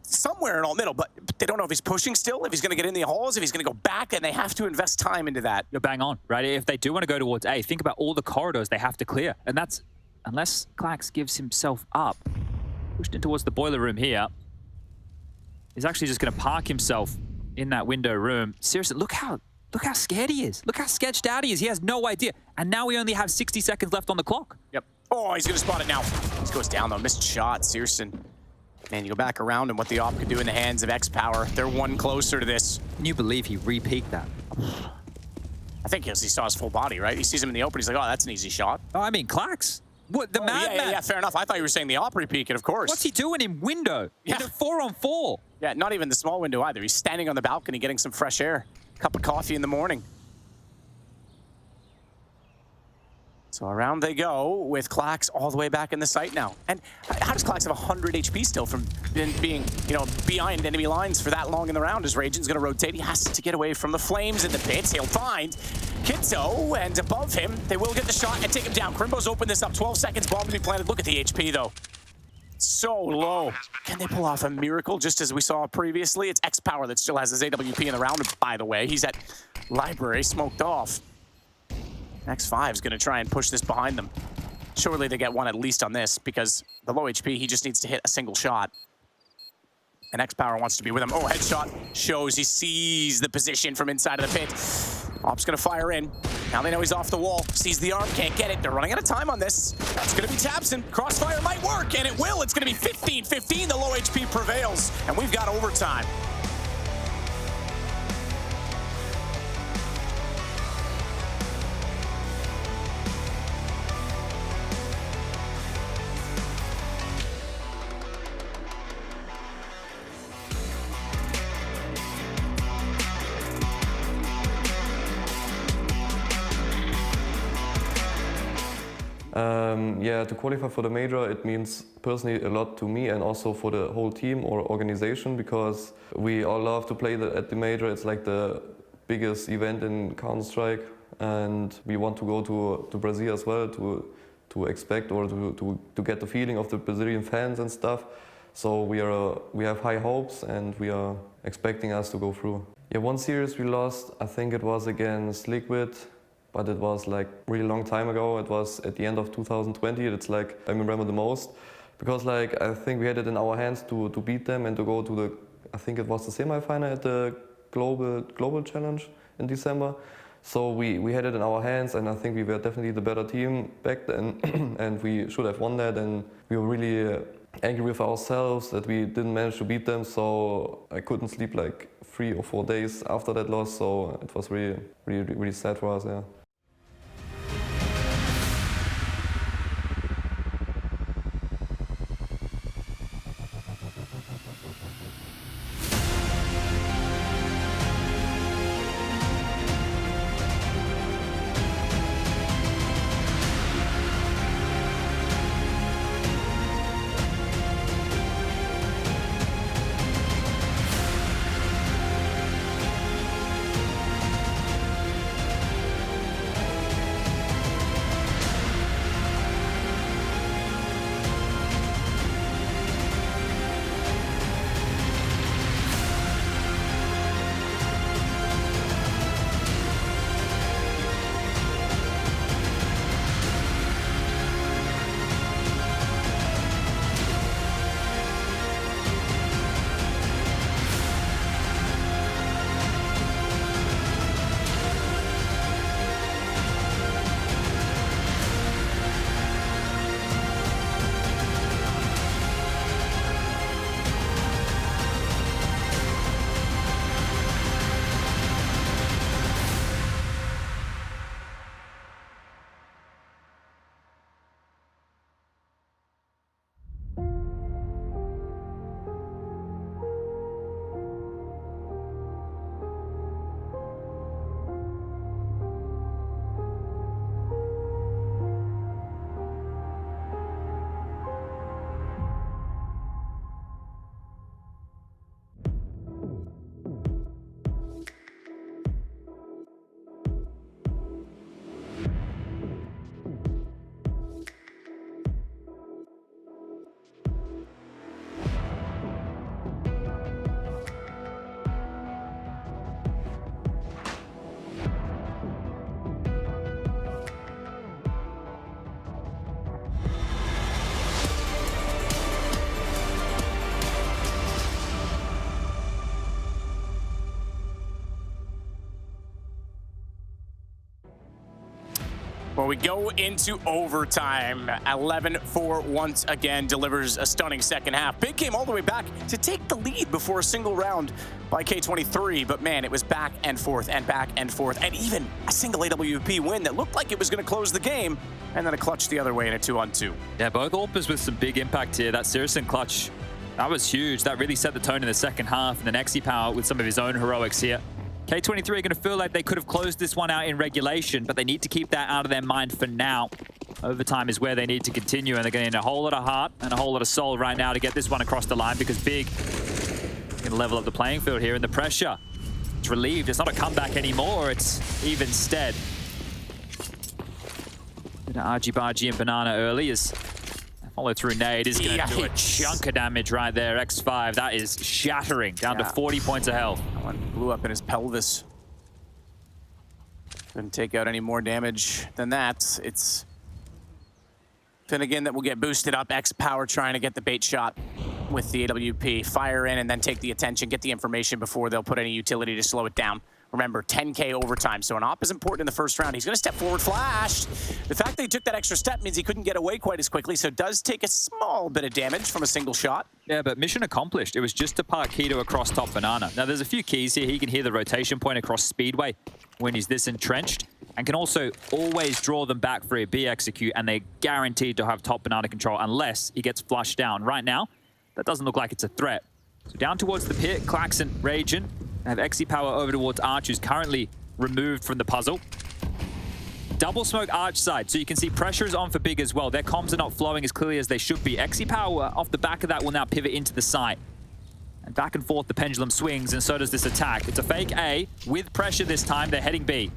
Speaker 2: somewhere in all middle, but they don't know if he's pushing still, if he's going to get in the halls, if he's going to go back, and they have to invest time into that.
Speaker 3: You're bang on, right? If they do want to go towards A, think about all the corridors they have to clear. And that's, unless Klax gives himself up, pushed in towards the boiler room here, he's actually just going to park himself in that window room. Seriously, look how scared he is. Look how sketched out he is. He has no idea. And now we only have 60 seconds left on the clock.
Speaker 2: Yep. Oh, he's going to spot it now. This goes down, though. Missed shot, Searson. Man, you go back around and what the op could do in the hands of X-Power. They're one closer to this.
Speaker 3: Can you believe he re-peaked that?
Speaker 2: I think he saw his full body, right? He sees him in the open. He's like, oh, that's an easy shot.
Speaker 3: Oh, I mean, Klax. What, the madman?
Speaker 2: Yeah, fair enough. I thought you were saying the op re-peak, and of course.
Speaker 3: What's he doing in window?
Speaker 2: Yeah.
Speaker 3: In a 4-on-4.
Speaker 2: Yeah, not even the small window either. He's standing on the balcony getting some fresh air. Cup of coffee in the morning. So around they go with Klax all the way back in the site now. And how does Klax have 100 HP still from being, behind enemy lines for that long in the round? As Raging's going to rotate, he has to get away from the flames in the pits. He'll find Kitzo, and above him, they will get the shot and take him down. Crimbo's opened this up. 12 seconds, bomb to be planted. Look at the HP, though. so low. Can they pull off a miracle just as we saw previously? It's X-Power that still has his AWP in the round, by the way. He's at Library, smoked off. X5 is going to try and push this behind them. Surely they get one at least on this because the low HP, he just needs to hit a single shot. And X-Power wants to be with him. Oh, headshot shows he sees the position from inside of the pit. Op's gonna fire in. Now they know he's off the wall. Sees the arm, can't get it. They're running out of time on this. It's gonna be Tabson. Crossfire might work, and it will. It's gonna be 15-15. The low HP prevails, and we've got overtime.
Speaker 4: Yeah, to qualify for the major, it means personally a lot to me and also for the whole team or organization, because we all love to play at the major. It's like the biggest event in Counter-Strike, and we want to go to Brazil as well to expect or to get the feeling of the Brazilian fans and stuff. So we have high hopes and we are expecting us to go through. Yeah, one series we lost, I think it was against Liquid. But it was like really long time ago. It was at the end of 2020. It's like I remember the most because like I think we had it in our hands to beat them and to go to the, I think it was the semi-final at the global challenge in December. So we had it in our hands, and I think we were definitely the better team back then, and we should have won that. And we were really angry with ourselves that we didn't manage to beat them. So I couldn't sleep like 3 or 4 days after that loss. So it was really sad for us. Yeah.
Speaker 2: Well, we go into overtime. 11-4 once again delivers a stunning second half. Big came all the way back to take the lead before a single round by K23, but man, it was back and forth and back and forth, and even a single AWP win that looked like it was going to close the game, and then a clutch the other way in a 2-on-2.
Speaker 3: Yeah, both AWPers with some big impact here. That Syrison clutch, that was huge. That really set the tone in the second half, and then X-Power with some of his own heroics here. K23 are going to feel like they could have closed this one out in regulation, but they need to keep that out of their mind for now. Overtime is where they need to continue, and they're getting a whole lot of heart and a whole lot of soul right now to get this one across the line, because Big going to level up the playing field here, and the pressure, it's relieved. It's not a comeback anymore, it's even stead. Bit of argy-bargy and banana early as Follow through nade is going to do a chunk of damage right there. X5, that is shattering down to 40 points of health.
Speaker 2: That one blew up in his pelvis. Couldn't take out any more damage than that. It's Finnegan that will get boosted up. X Power trying to get the bait shot with the AWP. Fire in and then take the attention, get the information before they'll put any utility to slow it down. Remember, 10K overtime, so an op is important in the first round. He's going to step forward, flash. The fact that he took that extra step means he couldn't get away quite as quickly, so does take a small bit of damage from a single shot.
Speaker 3: Yeah, but mission accomplished. It was just to park Keto across top banana. Now, there's a few keys here. He can hear the rotation point across Speedway when he's this entrenched, and can also always draw them back for a B execute, and they're guaranteed to have top banana control unless he gets flushed down. Right now, that doesn't look like it's a threat. So down towards the pit, Klaxon, Raging. I have XE Power over towards Arch, who's currently removed from the puzzle. Double smoke Arch side, so you can see pressure is on for Big as well. Their comms are not flowing as clearly as they should be. XE Power off the back of that will now pivot into the site. And back and forth the pendulum swings, and so does this attack. It's a fake A with pressure this time. They're heading B.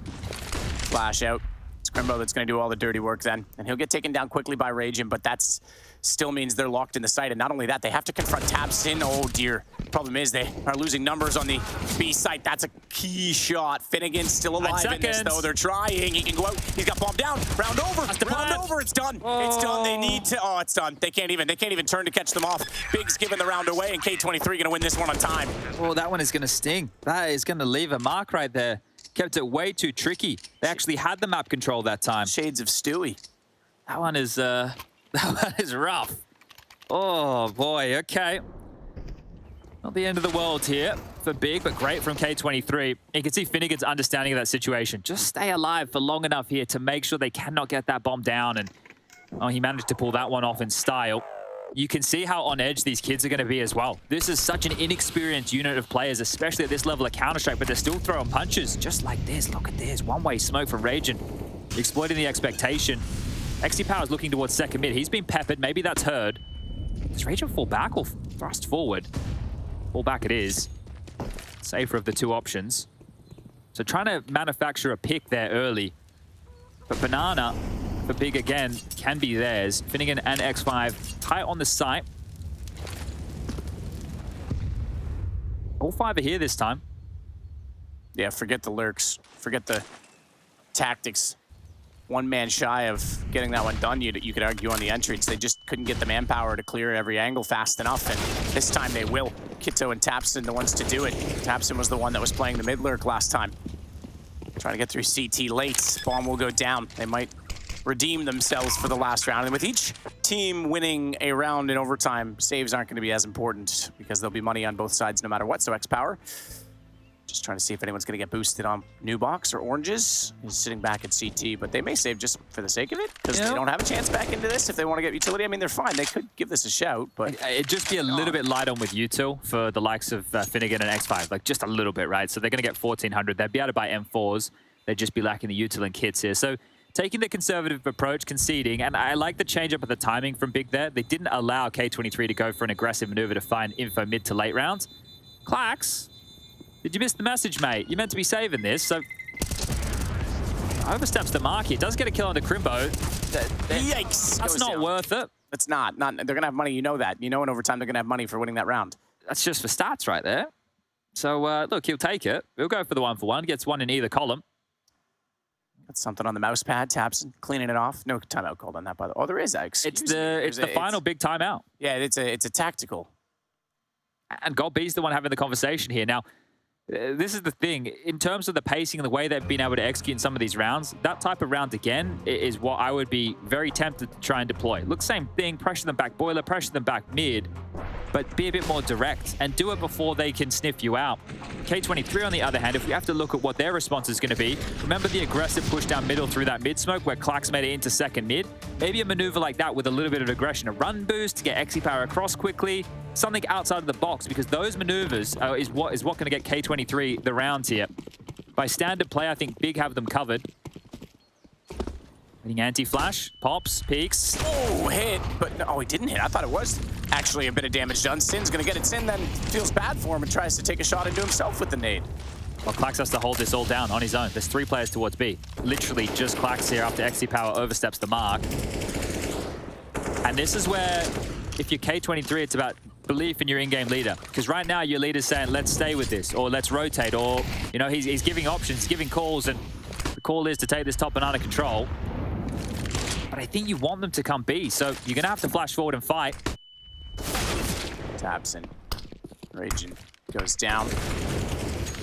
Speaker 2: Flash out. It's Crimbo that's going to do all the dirty work then. And he'll get taken down quickly by Raging, but that's still means they're locked in the site. And not only that, they have to confront Tabson. Oh dear. Problem is they are losing numbers on the B site. That's a key shot. Finnegan's still alive in this though. They're trying. He can go out. He's got bombed down. Round over. Round over. It's done. Oh. It's done. They need to. Oh, it's done. They can't even turn to catch them off. Big's giving the round away, and K23 going to win this one on time.
Speaker 3: Oh, that one is going to sting. That is going to leave a mark right there. Kept it way too tricky. They actually had the map control that time.
Speaker 2: Shades of Stewie.
Speaker 3: That one is rough. Oh boy, okay. Not the end of the world here for Big, but great from K23. You can see Finnegan's understanding of that situation. Just stay alive for long enough here to make sure they cannot get that bomb down. And oh, he managed to pull that one off in style. You can see how on edge these kids are going to be as well. This is such an inexperienced unit of players, especially at this level of Counter-Strike, but they're still throwing punches just like this. Look at this. One-way smoke from Raging. Exploiting the expectation. XT Power's looking towards second mid. He's been peppered. Maybe that's heard. Does Raging fall back or thrust forward? Fall back it is. Safer of the two options. So trying to manufacture a pick there early. But Banana, for Big again, can be theirs. Finnegan and X5 tight on the site. All five are here this time.
Speaker 2: Yeah, forget the lurks. Forget the tactics. One man shy of getting that one done, you could argue on the entrance. They just couldn't get the manpower to clear every angle fast enough, and this time they will. Kitto and Tapson the ones to do it. Tapson was the one that was playing the mid lurk last time. Trying to get through CT late. Bomb will go down. They might redeem themselves for the last round. And with each team winning a round in overtime, saves aren't going to be as important because there'll be money on both sides no matter what. So X-Power, just trying to see if anyone's going to get boosted on New Box or Oranges. He's sitting back at CT, but they may save just for the sake of it because they don't have a chance back into this if they want to get utility. I mean, they're fine. They could give this a shout, but...
Speaker 3: It'd just be a little bit light on with util for the likes of Finnegan and X5, like just a little bit, right? So they're going to get 1,400. They'd be able to buy M4s. They'd just be lacking the util and kits here. So taking the conservative approach, conceding, and I like the change up of the timing from Big there. They didn't allow K23 to go for an aggressive maneuver to find info mid to late rounds. Klax, did you miss the message, mate? You're meant to be saving this, so... Oversteps the mark here. Does get a kill onto Crimbo.
Speaker 2: Yikes!
Speaker 3: That's not worth it.
Speaker 2: It's not. They're going to have money, you know that. You know in overtime they're going to have money for winning that round.
Speaker 3: That's just for stats right there. So, look, he'll take it. He'll go for the 1-for-1. Gets one in either column.
Speaker 2: That's something on the mouse pad, Tapson, cleaning it off. No timeout called on that, by the way. Oh, there is.
Speaker 3: It's the final big timeout.
Speaker 2: Yeah, it's a tactical.
Speaker 3: And God B's the one having the conversation here. Now, this is the thing. In terms of the pacing and the way they've been able to execute in some of these rounds, that type of round, again, is what I would be very tempted to try and deploy. Look, same thing. Pressure them back boiler, pressure them back mid, but be a bit more direct and do it before they can sniff you out. K23, on the other hand, if we have to look at what their response is going to be, remember the aggressive push down middle through that mid smoke where Klax made it into second mid? Maybe a maneuver like that with a little bit of aggression, a run boost to get XE Power across quickly, something outside of the box, because those maneuvers is what going to get K23 the rounds here. By standard play, I think Big have them covered. Hitting anti-flash, pops, peeks.
Speaker 2: Oh, hit, but no, he didn't hit. I thought it was actually a bit of damage done. Sin's going to get it. Sin then feels bad for him and tries to take a shot into himself with the nade.
Speaker 3: Well, Klax has to hold this all down on his own. There's 3 players towards B. Literally just Klax here after XE Power oversteps the mark. And this is where, if you're K23, it's about belief in your in-game leader. Because right now, your leader's saying, let's stay with this, or let's rotate, or, you know, he's giving options, giving calls, and the call is to take this top banana control. But I think you want them to come B, so you're going to have to flash forward and fight.
Speaker 2: Tabson. Raging goes down.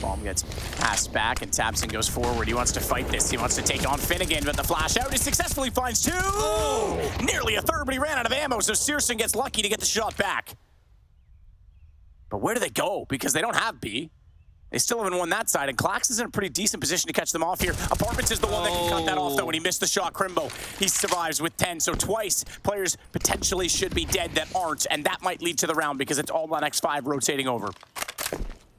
Speaker 2: Bomb gets passed back, and Tabson goes forward. He wants to fight this. He wants to take on Finnegan, but the flash out. He successfully finds two! Oh! Nearly a third, but he ran out of ammo, so Searson gets lucky to get the shot back. But where do they go? Because they don't have B. They still haven't won that side, and Clax is in a pretty decent position to catch them off here. Apartments is the one that can cut that off, though, and he missed the shot. Crimbo, he survives with 10, so twice players potentially should be dead that aren't, and that might lead to the round because it's all on X5 rotating over.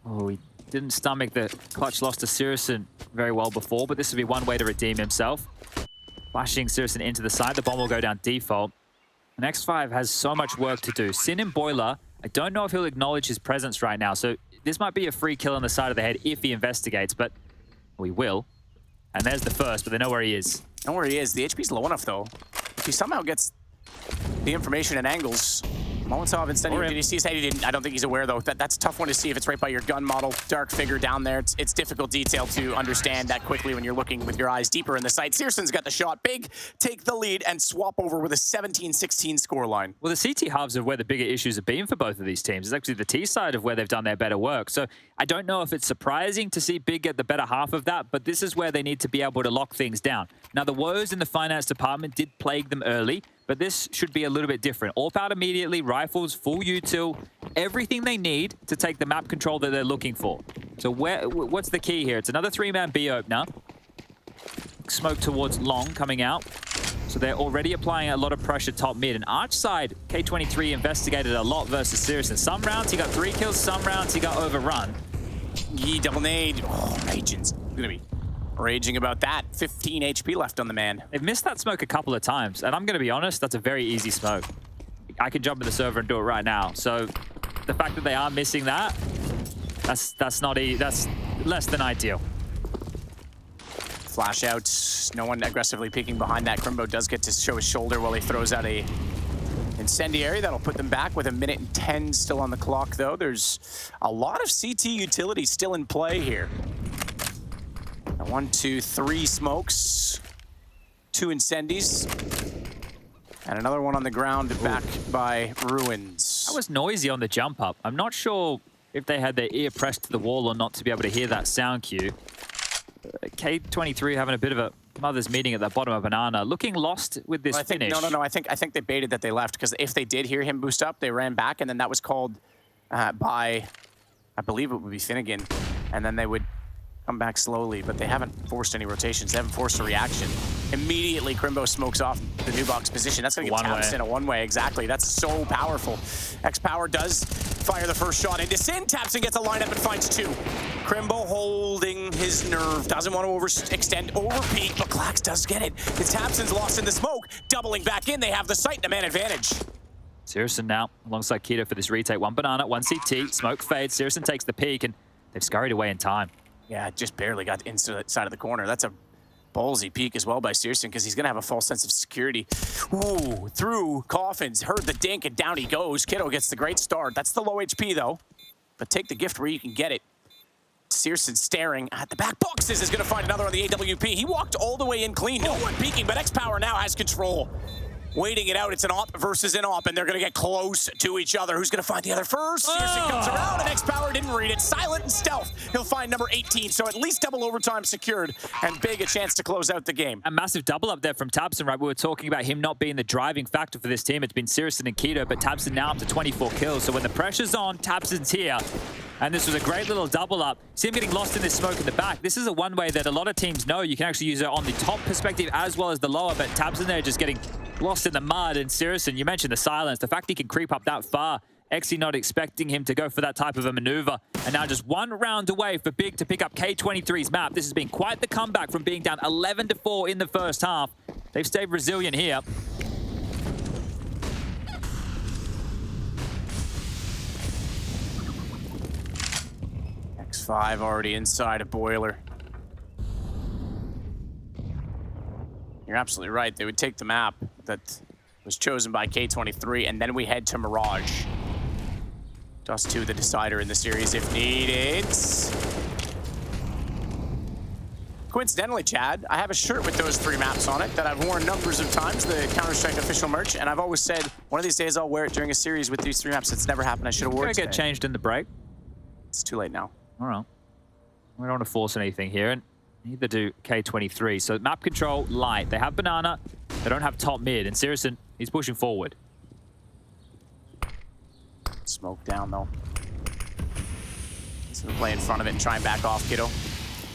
Speaker 3: Oh, he didn't stomach the clutch loss to Searson very well before, but this would be one way to redeem himself. Flashing Searson into the side, the bomb will go down default. And X5 has so much work to do. Sin and Boiler, I don't know if he'll acknowledge his presence right now, so this might be a free kill on the side of the head if he investigates, but we will. And there's the first, but they know where he is.
Speaker 2: Know where he is. The HP's low enough, though. If he somehow gets the information and angles, Molotov instead, did he see his head? He didn't. I don't think he's aware, though. That's a tough one to see if it's right by your gun model. Dark figure down there. It's difficult detail to understand that quickly when you're looking with your eyes deeper in the sight. Searson's got the shot. Big, take the lead, and swap over with a 17-16 scoreline.
Speaker 3: Well, the CT halves of where the bigger issues have been for both of these teams is actually the T side of where they've done their better work. So I don't know if it's surprising to see Big get the better half of that, but this is where they need to be able to lock things down. Now, the woes in the finance department did plague them early, but this should be a little bit different. AWP out immediately, rifles, full util, everything they need to take the map control that they're looking for. So what's the key here? It's another 3-man B opener. Smoke towards long coming out. So they're already applying a lot of pressure top mid. And Arch side, K23 investigated a lot versus Searson. Some rounds he got 3 kills, some rounds he got overrun.
Speaker 2: Yee, double nade. Oh, Raging's gonna be raging about that. 15 HP left on the man.
Speaker 3: They've missed that smoke a couple of times, and I'm going to be honest, that's a very easy smoke. I can jump in the server and do it right now. So the fact that they are missing that, that's less than ideal.
Speaker 2: Flash out. No one aggressively peeking behind that. Crimbo does get to show his shoulder while he throws out a incendiary. That'll put them back with 1:10 still on the clock, though. There's a lot of CT utility still in play here. 1, 2, 3 smokes, 2 incendies, and another one on the ground back by Ruins.
Speaker 3: That was noisy on the jump up. I'm not sure if they had their ear pressed to the wall or not to be able to hear that sound cue. K23 having a bit of a mother's meeting at the bottom of Banana, looking lost with this finish.
Speaker 2: No. I think they baited that they left, because if they did hear him boost up, they ran back, and then that was called by, I believe it would be Finnegan, and then they would come back slowly, but they haven't forced any rotations. They haven't forced a reaction. Immediately, Crimbo smokes off the new box position. That's going to give Tabson a one-way. Exactly. That's so powerful. X-Power does fire the first shot into Sin. Tabson gets a lineup and finds 2. Crimbo holding his nerve. Doesn't want to overextend, overpeak, but Clax does get it. Tabson's lost in the smoke. Doubling back in. They have the sight, the man advantage.
Speaker 3: Searson now alongside Keto for this retake. 1 banana, 1 CT. Smoke fades. Searson takes the peak, and they've scurried away in time.
Speaker 2: Yeah, just barely got inside of the corner. That's a ballsy peek as well by Searson, because he's going to have a false sense of security. Ooh, through coffins, heard the dink, and down he goes. Kiddo gets the great start. That's the low HP, though. But take the gift where you can get it. Searson staring at the back boxes is going to find another on the AWP. He walked all the way in clean. No one peeking, but X-Power now has control. Waiting it out, it's an op versus an op, and they're going to get close to each other. Who's going to find the other first? Searson comes around, and X-Power didn't read it. Silent and stealth. He'll find number 18, so at least double overtime secured, and Big a chance to close out the game.
Speaker 3: A massive double up there from Tabson, right? We were talking about him not being the driving factor for this team. It's been Searson and Keto, but Tabson now up to 24 kills. So when the pressure's on, Tabson's here. And this was a great little double up. See him getting lost in this smoke in the back. This is a one-way that a lot of teams know. You can actually use it on the top perspective as well as the lower, but Tabson there just getting lost in the mud. And Searson, you mentioned the silence. The fact he can creep up that far, Exy not expecting him to go for that type of a maneuver. And now just 1 round away for Big to pick up K23's map. This has been quite the comeback from being down 11-4 in the first half. They've stayed resilient here.
Speaker 2: X5 already inside a boiler. You're absolutely right. They would take the map that was chosen by K23, and then we head to Mirage. Dust 2, the decider in the series if needed. Coincidentally, Chad, I have a shirt with those 3 maps on it that I've worn numbers of times, the Counter-Strike official merch, and I've always said, one of these days I'll wear it during a series with these 3 maps. It's never happened. I should have worn it today.
Speaker 3: Get changed in the break.
Speaker 2: It's too late now.
Speaker 3: All right. We don't want to force anything here, and neither do K23. So map control, light. They have Banana. They don't have top mid, and Sirison, he's pushing forward.
Speaker 2: Smoke down, though. So play in front of it and try and back off, kiddo.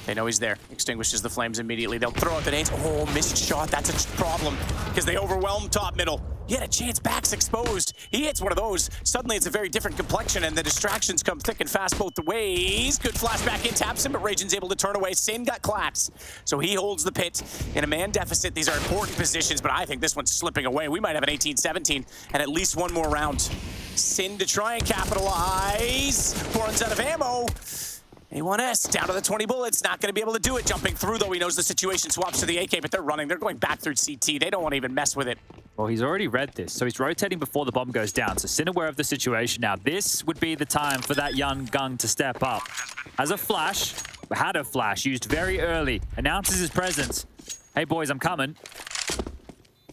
Speaker 2: They know he's there. Extinguishes the flames immediately. They'll throw out the nades. Oh, missed shot. That's a problem because they overwhelm top middle. He had a chance. Back's exposed. He hits one of those. Suddenly, it's a very different complexion, and the distractions come thick and fast both the ways. Good flashback in, taps him, but Raging's able to turn away. Sin got collapsed, so he holds the pit in a man deficit. These are important positions, but I think this one's slipping away. We might have an 18-17 and at least one more round. Sin to try and capitalize. Runs out of ammo. A1S down to the 20 bullets, not going to be able to do it. Jumping through, though, he knows the situation, swaps to the AK, but they're running. They're going back through CT. They don't want to even mess with it.
Speaker 3: Well, he's already read this, so he's rotating before the bomb goes down. So Sin aware of the situation now. This would be the time for that young gun to step up. As a flash, had a flash, used very early, announces his presence. Hey, boys, I'm coming.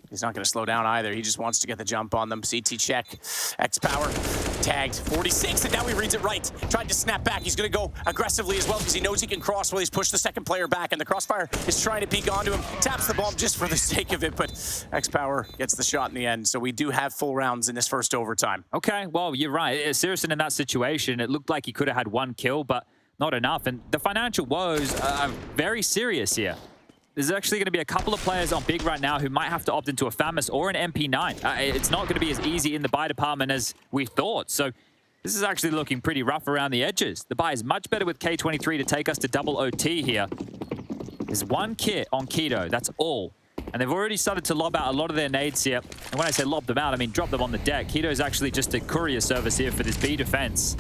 Speaker 2: He's not going to slow down either. He just wants to get the jump on them. CT check. X-Power tagged 46, and now he reads it right. Tried to snap back. He's going to go aggressively as well because he knows he can cross while he's pushed the second player back, and the crossfire is trying to peek onto him. Taps the bomb just for the sake of it, but X-Power gets the shot in the end. So we do have full rounds in this first overtime.
Speaker 3: Okay, well, you're right. Sirison in that situation, it looked like he could have had 1 kill, but not enough. And the financial woes are very serious here. There's actually going to be a couple of players on big right now who might have to opt into a FAMAS or an MP9. It's not going to be as easy in the buy department as we thought. So this is actually looking pretty rough around the edges. The buy is much better with K23 to take us to double OT here. There's 1 kit on Keto. That's all. And they've already started to lob out a lot of their nades here. And when I say lob them out, I mean drop them on the deck. Keto is actually just a courier service here for this B defense.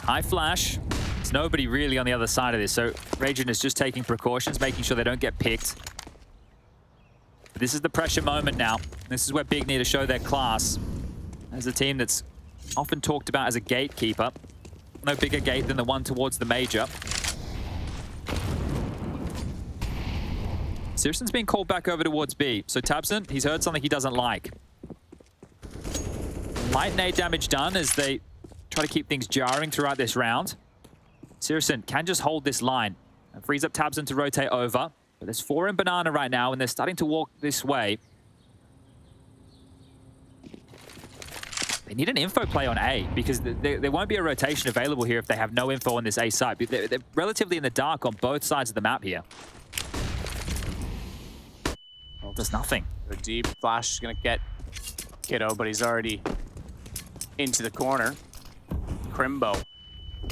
Speaker 3: High flash. There's nobody really on the other side of this, so Raging is just taking precautions, making sure they don't get picked. But this is the pressure moment now. This is where Big need to show their class. As a team that's often talked about as a gatekeeper. No bigger gate than the one towards the major. Sirison's being called back over towards B, so Tabson, he's heard something he doesn't like. Light nade damage done as they try to keep things jarring throughout this round. Sirison can just hold this line and frees up Tabson to rotate over. But there's 4 in Banana right now, and they're starting to walk this way. They need an info play on A, because there won't be a rotation available here if they have no info on this A side. They're relatively in the dark on both sides of the map here. Well, there's nothing.
Speaker 2: The deep flash is going to get Kiddo, but he's already into the corner. Crimbo.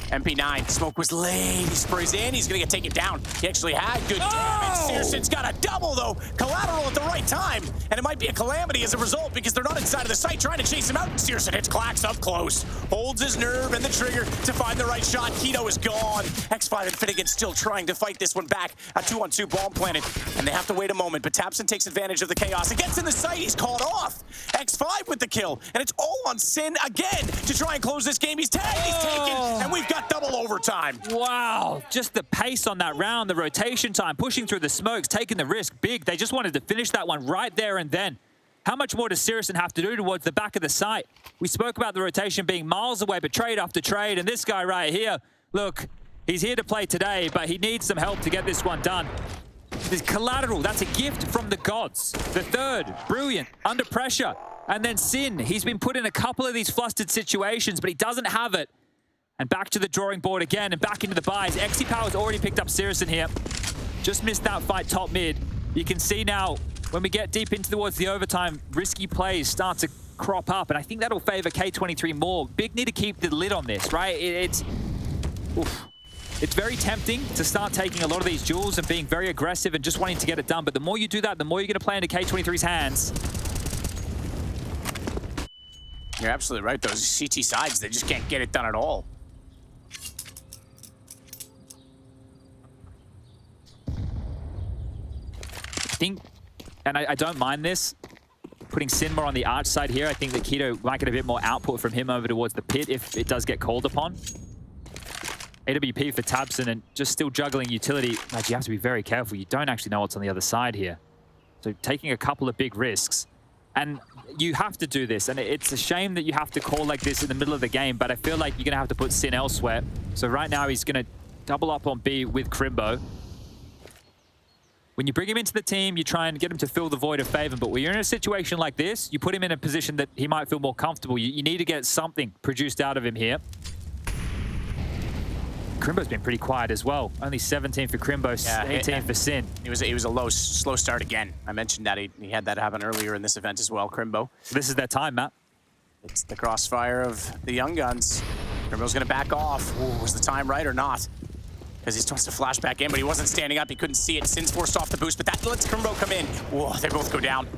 Speaker 2: MP9, smoke was late. He sprays in, he's gonna get taken down. He actually had good damage. Sirison's got a double though. Collateral at the right time. And it might be a calamity as a result because they're not inside of the site trying to chase him out. Sirison hits Clax up close. Holds his nerve and the trigger to find the right shot. Keto is gone. X5 and Finnegan still trying to fight this one back. A 2-on-2 bomb planted. And they have to wait a moment, but Tabson takes advantage of the chaos. He gets in the site, he's called off. X5 with the kill. And it's all on Sin again to try and close this game. He's tagged, he's taken, and we've got double overtime.
Speaker 3: Wow, just the pace on that round, the rotation time, pushing through the smokes, taking the risk big. They just wanted to finish that one right there and then. How much more does Sirison have to do towards the back of the site? We spoke about the rotation being miles away, but trade after trade, and this guy right here, look, he's here to play today, but he needs some help to get this one done. This collateral, that's a gift from the gods. The third, brilliant, under pressure. And then Sin, he's been put in a couple of these flustered situations, but he doesn't have it. And back to the drawing board again and back into the buys. XC Power's already picked up Sirison here. Just missed that fight top mid. You can see now when we get deep into towards the overtime, risky plays start to crop up. And I think that'll favor K23 more. Big need to keep the lid on this, right? It's very tempting to start taking a lot of these duels and being very aggressive and just wanting to get it done. But the more you do that, the more you're going to play into K23's hands.
Speaker 2: You're absolutely right. Those CT sides, they just can't get it done at all.
Speaker 3: I think and I don't mind this, putting Sin more on the arch side here. I think that Keto might get a bit more output from him over towards the pit if it does get called upon. AWP for Tabson and just still juggling utility. Like, you have to be very careful. You don't actually know what's on the other side here. So taking a couple of big risks. And you have to do this. And it's a shame that you have to call like this in the middle of the game, but I feel like you're going to have to put Sin elsewhere. So right now he's going to double up on B with Crimbo. When you bring him into the team, you try and get him to fill the void of favor. But when you're in a situation like this, you put him in a position that he might feel more comfortable. You need to get something produced out of him here. Crimbo's been pretty quiet as well. Only 17 for Crimbo, 18 for Sin.
Speaker 2: He was a slow start again. I mentioned that he had that happen earlier in this event as well, Crimbo.
Speaker 3: This is their time, Matt.
Speaker 2: It's the crossfire of the young guns. Crimbo's gonna back off. Ooh, was the time right or not? Because he's supposed to flash back in, but he wasn't standing up. He couldn't see it. Sin's forced off the boost, but that lets Crimbo come in. Whoa, they both go down.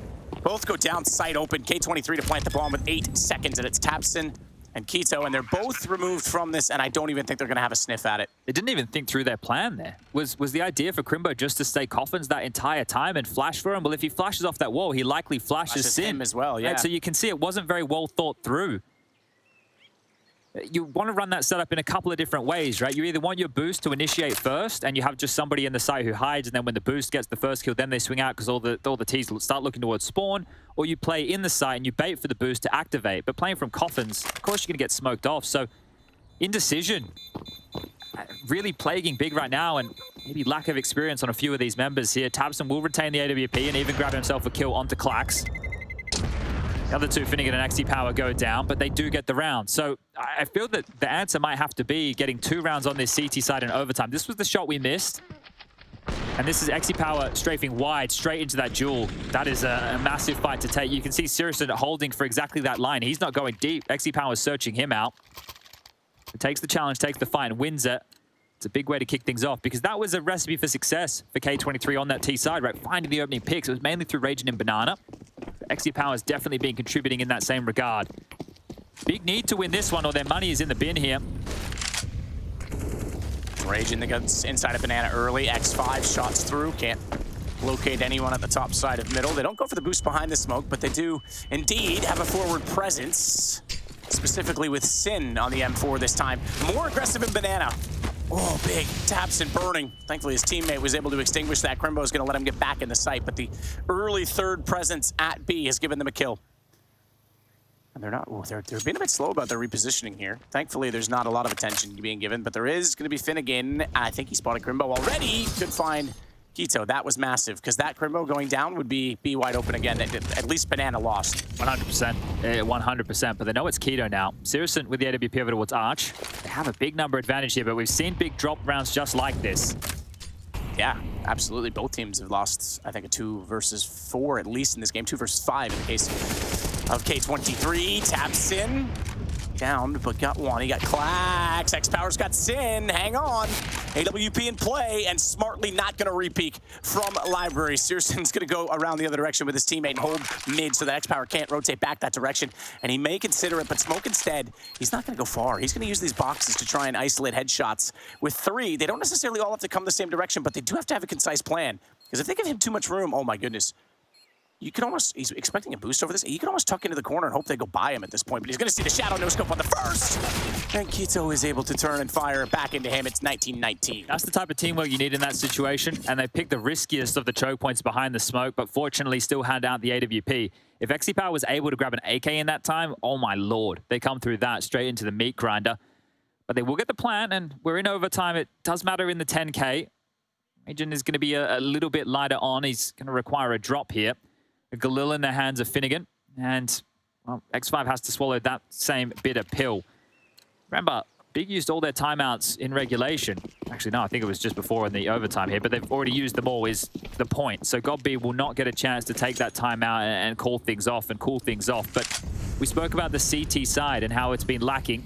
Speaker 2: Both go down, sight open. K23 to plant the bomb with 8 seconds, and it's Tabson and Keto, and they're both removed from this, and I don't even think they're going to have a sniff at it.
Speaker 3: They didn't even think through their plan there. Was the idea for Crimbo just to stay coffins that entire time and flash for him? Well, if he flashes off that wall, he likely flashes Sin.
Speaker 2: Him as well, yeah.
Speaker 3: Right? So you can see it wasn't very well thought through. You want to run that setup in a couple of different ways, right? You either want your boost to initiate first, and you have just somebody in the site who hides, and then when the boost gets the first kill, then they swing out because all the T's start looking towards spawn, or you play in the site and you bait for the boost to activate. But playing from coffins, of course you're going to get smoked off. So indecision, really plaguing Big right now, and maybe lack of experience on a few of these members here. Tabson will retain the AWP and even grab himself a kill onto Klax. The other two, Finnegan and XT Power, go down, but they do get the round. So I feel that the answer might have to be getting 2 rounds on this CT side in overtime. This was the shot we missed. And this is XT Power strafing wide, straight into that duel. That is a massive fight to take. You can see Sirison holding for exactly that line. He's not going deep. XT Power is searching him out. It takes the challenge, takes the fight, and wins it. It's a big way to kick things off because that was a recipe for success for K23 on that T side, right? Finding the opening picks. It was mainly through Raging and Banana. XT Power has definitely been contributing in that same regard. Big need to win this one or their money is in the bin here.
Speaker 2: Raging the guns inside of Banana early. X5 shots through. Can't locate anyone at the top side of middle. They don't go for the boost behind the smoke, but they do indeed have a forward presence. Specifically with Sin on the M4 this time. More aggressive in Banana. Oh, big. Tabson burning. Thankfully, his teammate was able to extinguish that. Crimbo is going to let him get back in the site, but the early third presence at B has given them a kill. And they're not, they're being a bit slow about their repositioning here. Thankfully, there's not a lot of attention being given, but there is going to be Finnegan. I think he spotted Crimbo already. Could find Keto. That was massive, because that Crimbo going down would be wide open again. At least Banana lost.
Speaker 3: 100%. 100%. But they know it's Keto now. Sirison with the AWP over towards Arch. They have a big number advantage here, but we've seen big drop rounds just like this.
Speaker 2: Yeah, absolutely. Both teams have lost, I think, a 2 versus 4, at least in this game. 2 versus 5 in the case of K23. Tabson down, but got one. He got Klax. X-Power's got Sin. Hang on. AWP in play, and smartly not going to re-peek from Library. Searson's going to go around the other direction with his teammate and hold mid so that X-Power can't rotate back that direction. And he may consider it, but Smoke instead, he's not going to go far. He's going to use these boxes to try and isolate headshots. With 3, they don't necessarily all have to come the same direction, but they do have to have a concise plan. Because if they give him too much room, oh my goodness. You could almost, he's expecting a boost over this. You can almost tuck into the corner and hope they go by him at this point, but he's going to see the shadow no-scope on the first. And Keto is able to turn and fire it back into him. It's 19-19.
Speaker 3: That's the type of teamwork you need in that situation, and they picked the riskiest of the choke points behind the smoke, but fortunately still hand out the AWP. If XT Power was able to grab an AK in that time, oh my lord, they come through that straight into the meat grinder. But they will get the plan, and we're in overtime. It does matter in the 10K. Raging is going to be a little bit lighter on. He's going to require a drop here. A Galil in the hands of Finnegan, and well, X5 has to swallow that same bitter pill. Remember, Big used all their timeouts in regulation. Actually, no, I think it was just before in the overtime here, but they've already used them all is the point. So God B will not get a chance to take that timeout and call things off and cool things off. But we spoke about the CT side and how it's been lacking.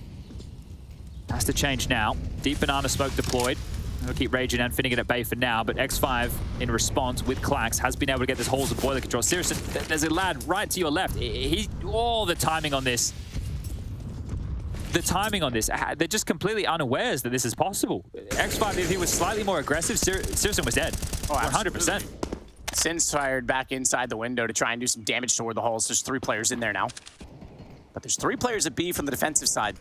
Speaker 3: Has to change now. Deep Banana smoke deployed. We'll keep Raging and Finnegan at bay for now, but X5 in response with Klax has been able to get this holes of boiler control. Seriously, there's a lad right to your left. The timing on this. The timing on this, they're just completely unawares that this is possible. X5, if he was slightly more aggressive, Sirison was dead.
Speaker 2: Oh,
Speaker 3: 100%.
Speaker 2: Sin's fired back inside the window to try and do some damage toward the hulls. There's 3 players in there now. But there's 3 players at B from the defensive side.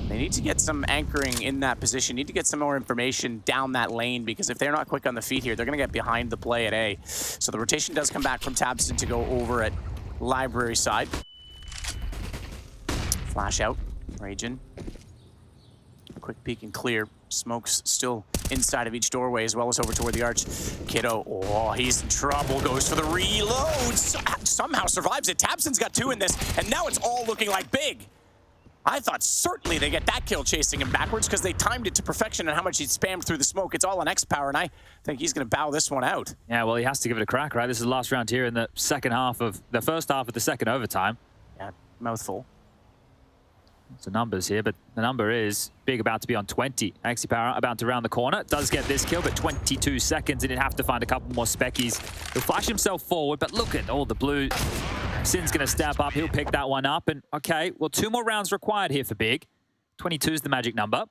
Speaker 2: They need to get some anchoring in that position, need to get some more information down that lane, because if they're not quick on the feet here, they're going to get behind the play at A. So the rotation does come back from Tabston to go over at Library side. Flash out, Ragin. Quick peek and clear. Smoke's still inside of each doorway as well as over toward the arch. Kiddo, oh, he's in trouble, goes for the reload. Somehow survives it. Tabson's got 2 in this, and now it's all looking like big. I thought certainly they get that kill chasing him backwards because they timed it to perfection and how much he spammed through the smoke. It's all on X-Power, and I think he's going to bow this one out.
Speaker 3: Yeah, well, he has to give it a crack, right? This is the last round here in the second half of the first half of the second overtime.
Speaker 2: Yeah, mouthful.
Speaker 3: Some numbers here, but the number is Big about to be on 20. X-Power about to round the corner. Does get this kill, but 22 seconds, and he'd have to find a couple more speckies. He'll flash himself forward, but look at all the blue. Sin's going to step up. He'll pick that one up. And okay, well, 2 more rounds required here for Big. 22 is the magic number.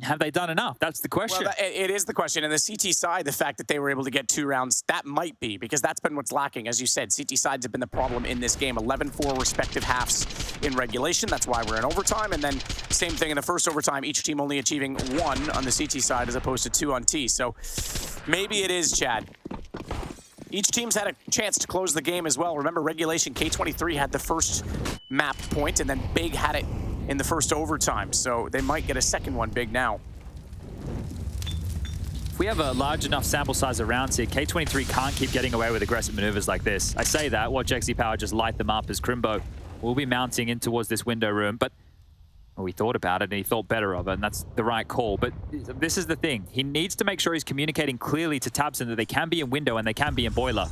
Speaker 3: Have they done enough? That's the question.
Speaker 2: Well, it is the question. And the CT side, the fact that they were able to get 2 rounds, that might be, because that's been what's lacking. As you said, CT sides have been the problem in this game. 11-4 respective halves in regulation. That's why we're in overtime. And then same thing in the first overtime, each team only achieving 1 on the CT side as opposed to 2 on T. So maybe it is, Chad. Each team's had a chance to close the game as well. Remember, regulation, K23 had the first map point, and then Big had it in the first overtime. So they might get a second one, Big, now.
Speaker 3: If we have a large enough sample size of rounds here, K23 can't keep getting away with aggressive maneuvers like this. I say that, watch X-Power just light them up as Crimbo will be mounting in towards this window room. But well, he thought about it and he thought better of it, and that's the right call. But this is the thing. He needs to make sure he's communicating clearly to Tabson that they can be in window and they can be in boiler.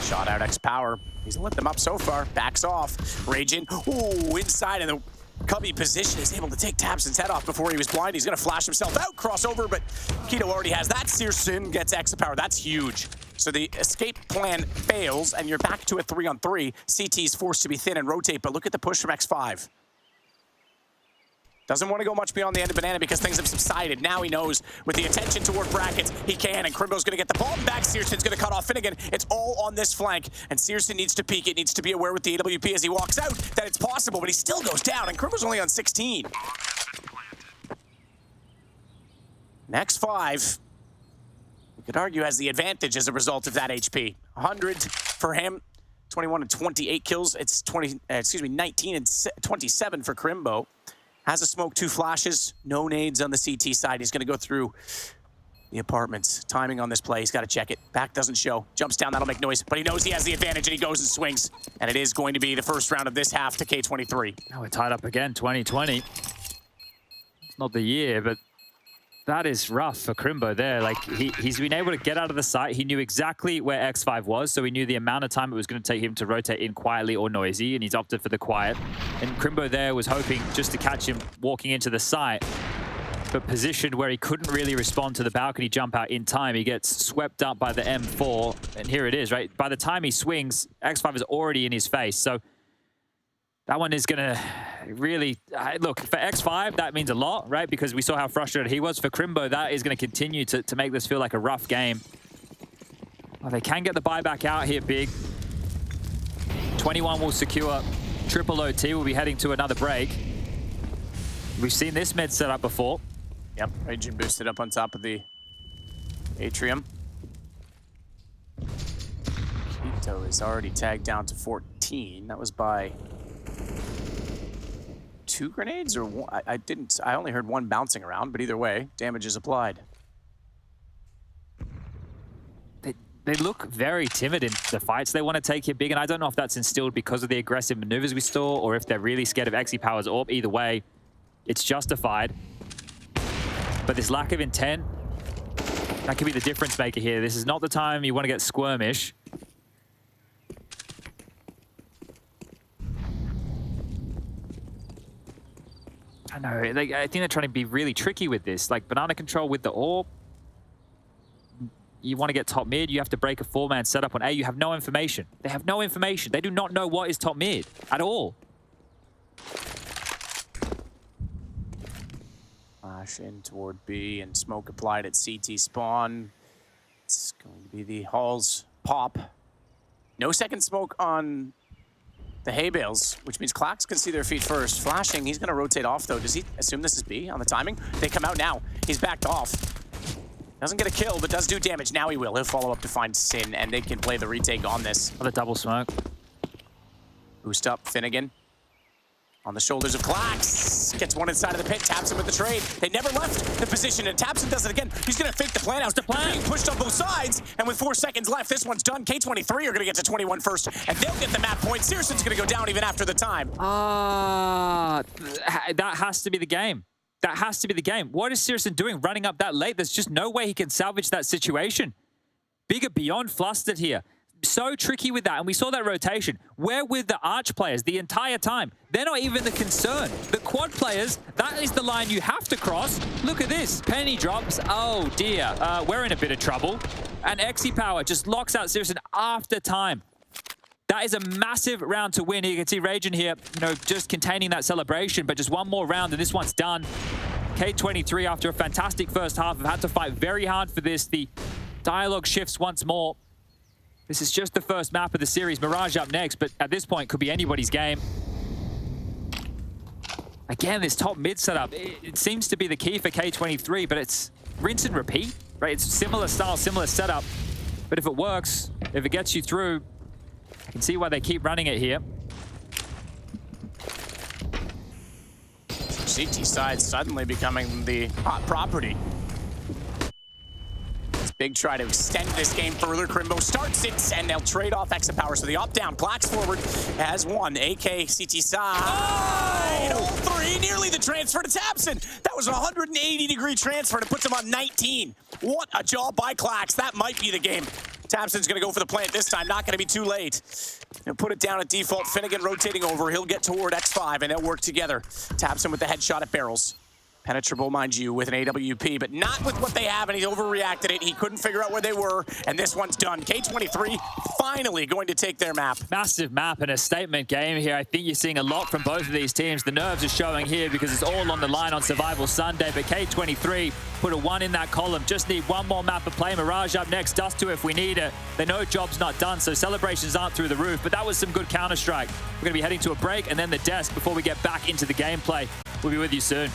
Speaker 2: Shot out X-Power. He's lit them up so far. Backs off. Raging. Ooh, inside in the cubby position. Is able to take Tabson's head off before he was blind. He's going to flash himself out. Crossover, but Keto already has that. Searson gets X-Power. That's huge. So the escape plan fails, and you're back to a 3-on-3. CT's forced to be thin and rotate, but look at the push from X5. Doesn't want to go much beyond the end of Banana because things have subsided. Now he knows with the attention toward brackets, he can, and Crimbo's going to get the ball back. Searson's going to cut off Finnegan. It's all on this flank, and Searson needs to peek. It needs to be aware with the AWP as he walks out that it's possible, but he still goes down, and Crimbo's only on 16. Next 5, we could argue has the advantage as a result of that HP. 100 for him, 21 and 28 kills. It's 19 and 27 for Crimbo. Has a smoke, 2 flashes, no nades on the CT side. He's going to go through the apartments. Timing on this play, he's got to check it. Back doesn't show. Jumps down, that'll make noise. But he knows he has the advantage, and he goes and swings. And it is going to be the first round of this half to K23.
Speaker 3: Now we're tied up again, 2020. It's not the year, but that is rough for Crimbo there. Like, he's been able to get out of the site. He knew exactly where X5 was, so he knew the amount of time it was going to take him to rotate in quietly or noisy, and he's opted for the quiet. And Crimbo there was hoping just to catch him walking into the site, but positioned where he couldn't really respond to the balcony jump out in time. He gets swept up by the M4, and here it is, right? By the time he swings, X5 is already in his face, so that one is going to really... Look, for X5, that means a lot, right? Because we saw how frustrated he was. For Crimbo, that is going to continue to make this feel like a rough game. Well, they can get the buyback out here, Big. 21 will secure triple OT. We'll be heading to another break. We've seen this mid set up before.
Speaker 2: Yep, Raging boosted up on top of the atrium. Keto is already tagged down to 14. That was by 2 grenades or one? I only heard 1 bouncing around, but either way, damage is applied.
Speaker 3: They look very timid in the fights they want to take here, Big, and I don't know if that's instilled because of the aggressive maneuvers we saw or if they're really scared of X-Power's AWP. Either way, it's justified. But this lack of intent, that could be the difference maker here. This is not the time you want to get squirmish. I know, I think they're trying to be really tricky with this. Like, banana control with the AWP. You want to get top mid, you have to break a 4-man setup on A. You have no information. They have no information. They do not know what is top mid at all.
Speaker 2: Flash in toward B and smoke applied at CT spawn. It's going to be the Halls pop. No second smoke on the hay bales, which means Clax can see their feet first. Flashing, he's going to rotate off though. Does he assume this is B on the timing? They come out now. He's backed off. Doesn't get a kill, but does do damage. Now he will. He'll follow up to find Sin, and they can play the retake on this.
Speaker 3: Oh, the double smoke.
Speaker 2: Boost up, Finnegan. On the shoulders of Clax. Gets one inside of the pit, taps him with the trade. They never left the position, and Tapson does it again. He's going to fake the plant out. They're being pushed on both sides, and with 4 seconds left, this one's done. K23 are going to get to 21 first, and they'll get the map point. Searson's going to go down even after the time.
Speaker 3: That has to be the game. That has to be the game. What is Searson doing running up that late? There's just no way he can salvage that situation. Bigger beyond flustered here. So tricky with that, and we saw that rotation. We're with the Arch players the entire time. They're not even the concern. The quad players, that is the line you have to cross. Look at this. Penny drops. Oh, dear. We're in a bit of trouble. And Exy Power just locks out Searson after time. That is a massive round to win. You can see Ragin here, just containing that celebration, but just one more round and this one's done. K23, after a fantastic first half, have had to fight very hard for this. The dialogue shifts once more. This is just the first map of the series. Mirage up next, but at this point, could be anybody's game. Again, this top mid setup, it seems to be the key for K23, but it's rinse and repeat, right? It's similar style, similar setup. But if it works, if it gets you through, I can see why they keep running it here.
Speaker 2: CT side suddenly becoming the hot property. Big try to extend this game further. Crimbo starts it, and they'll trade off Exit Power. So the up-down, Clax forward has one. AK, CT side. All three, nearly the transfer to Tapson. That was a 180-degree transfer, and it puts him on 19. What a job by Clax. That might be the game. Tapson's going to go for the plant this time. Not going to be too late. He'll put it down at default. Finnegan rotating over. He'll get toward X5, and they'll work together. Tapson with the headshot at barrels. Penetrable, mind you, with an AWP, but not with what they have, and he overreacted it. He couldn't figure out where they were, and this one's done. K23 finally going to take their map.
Speaker 3: Massive map and a statement game here. I think you're seeing a lot from both of these teams. The nerves are showing here because it's all on the line on Survival Sunday, but K23 put a 1 in that column. Just need one more map of play. Mirage up next, Dust 2 if we need it. They know job's not done, so celebrations aren't through the roof, but that was some good Counter-Strike. We're going to be heading to a break and then the desk before we get back into the gameplay. We'll be with you soon.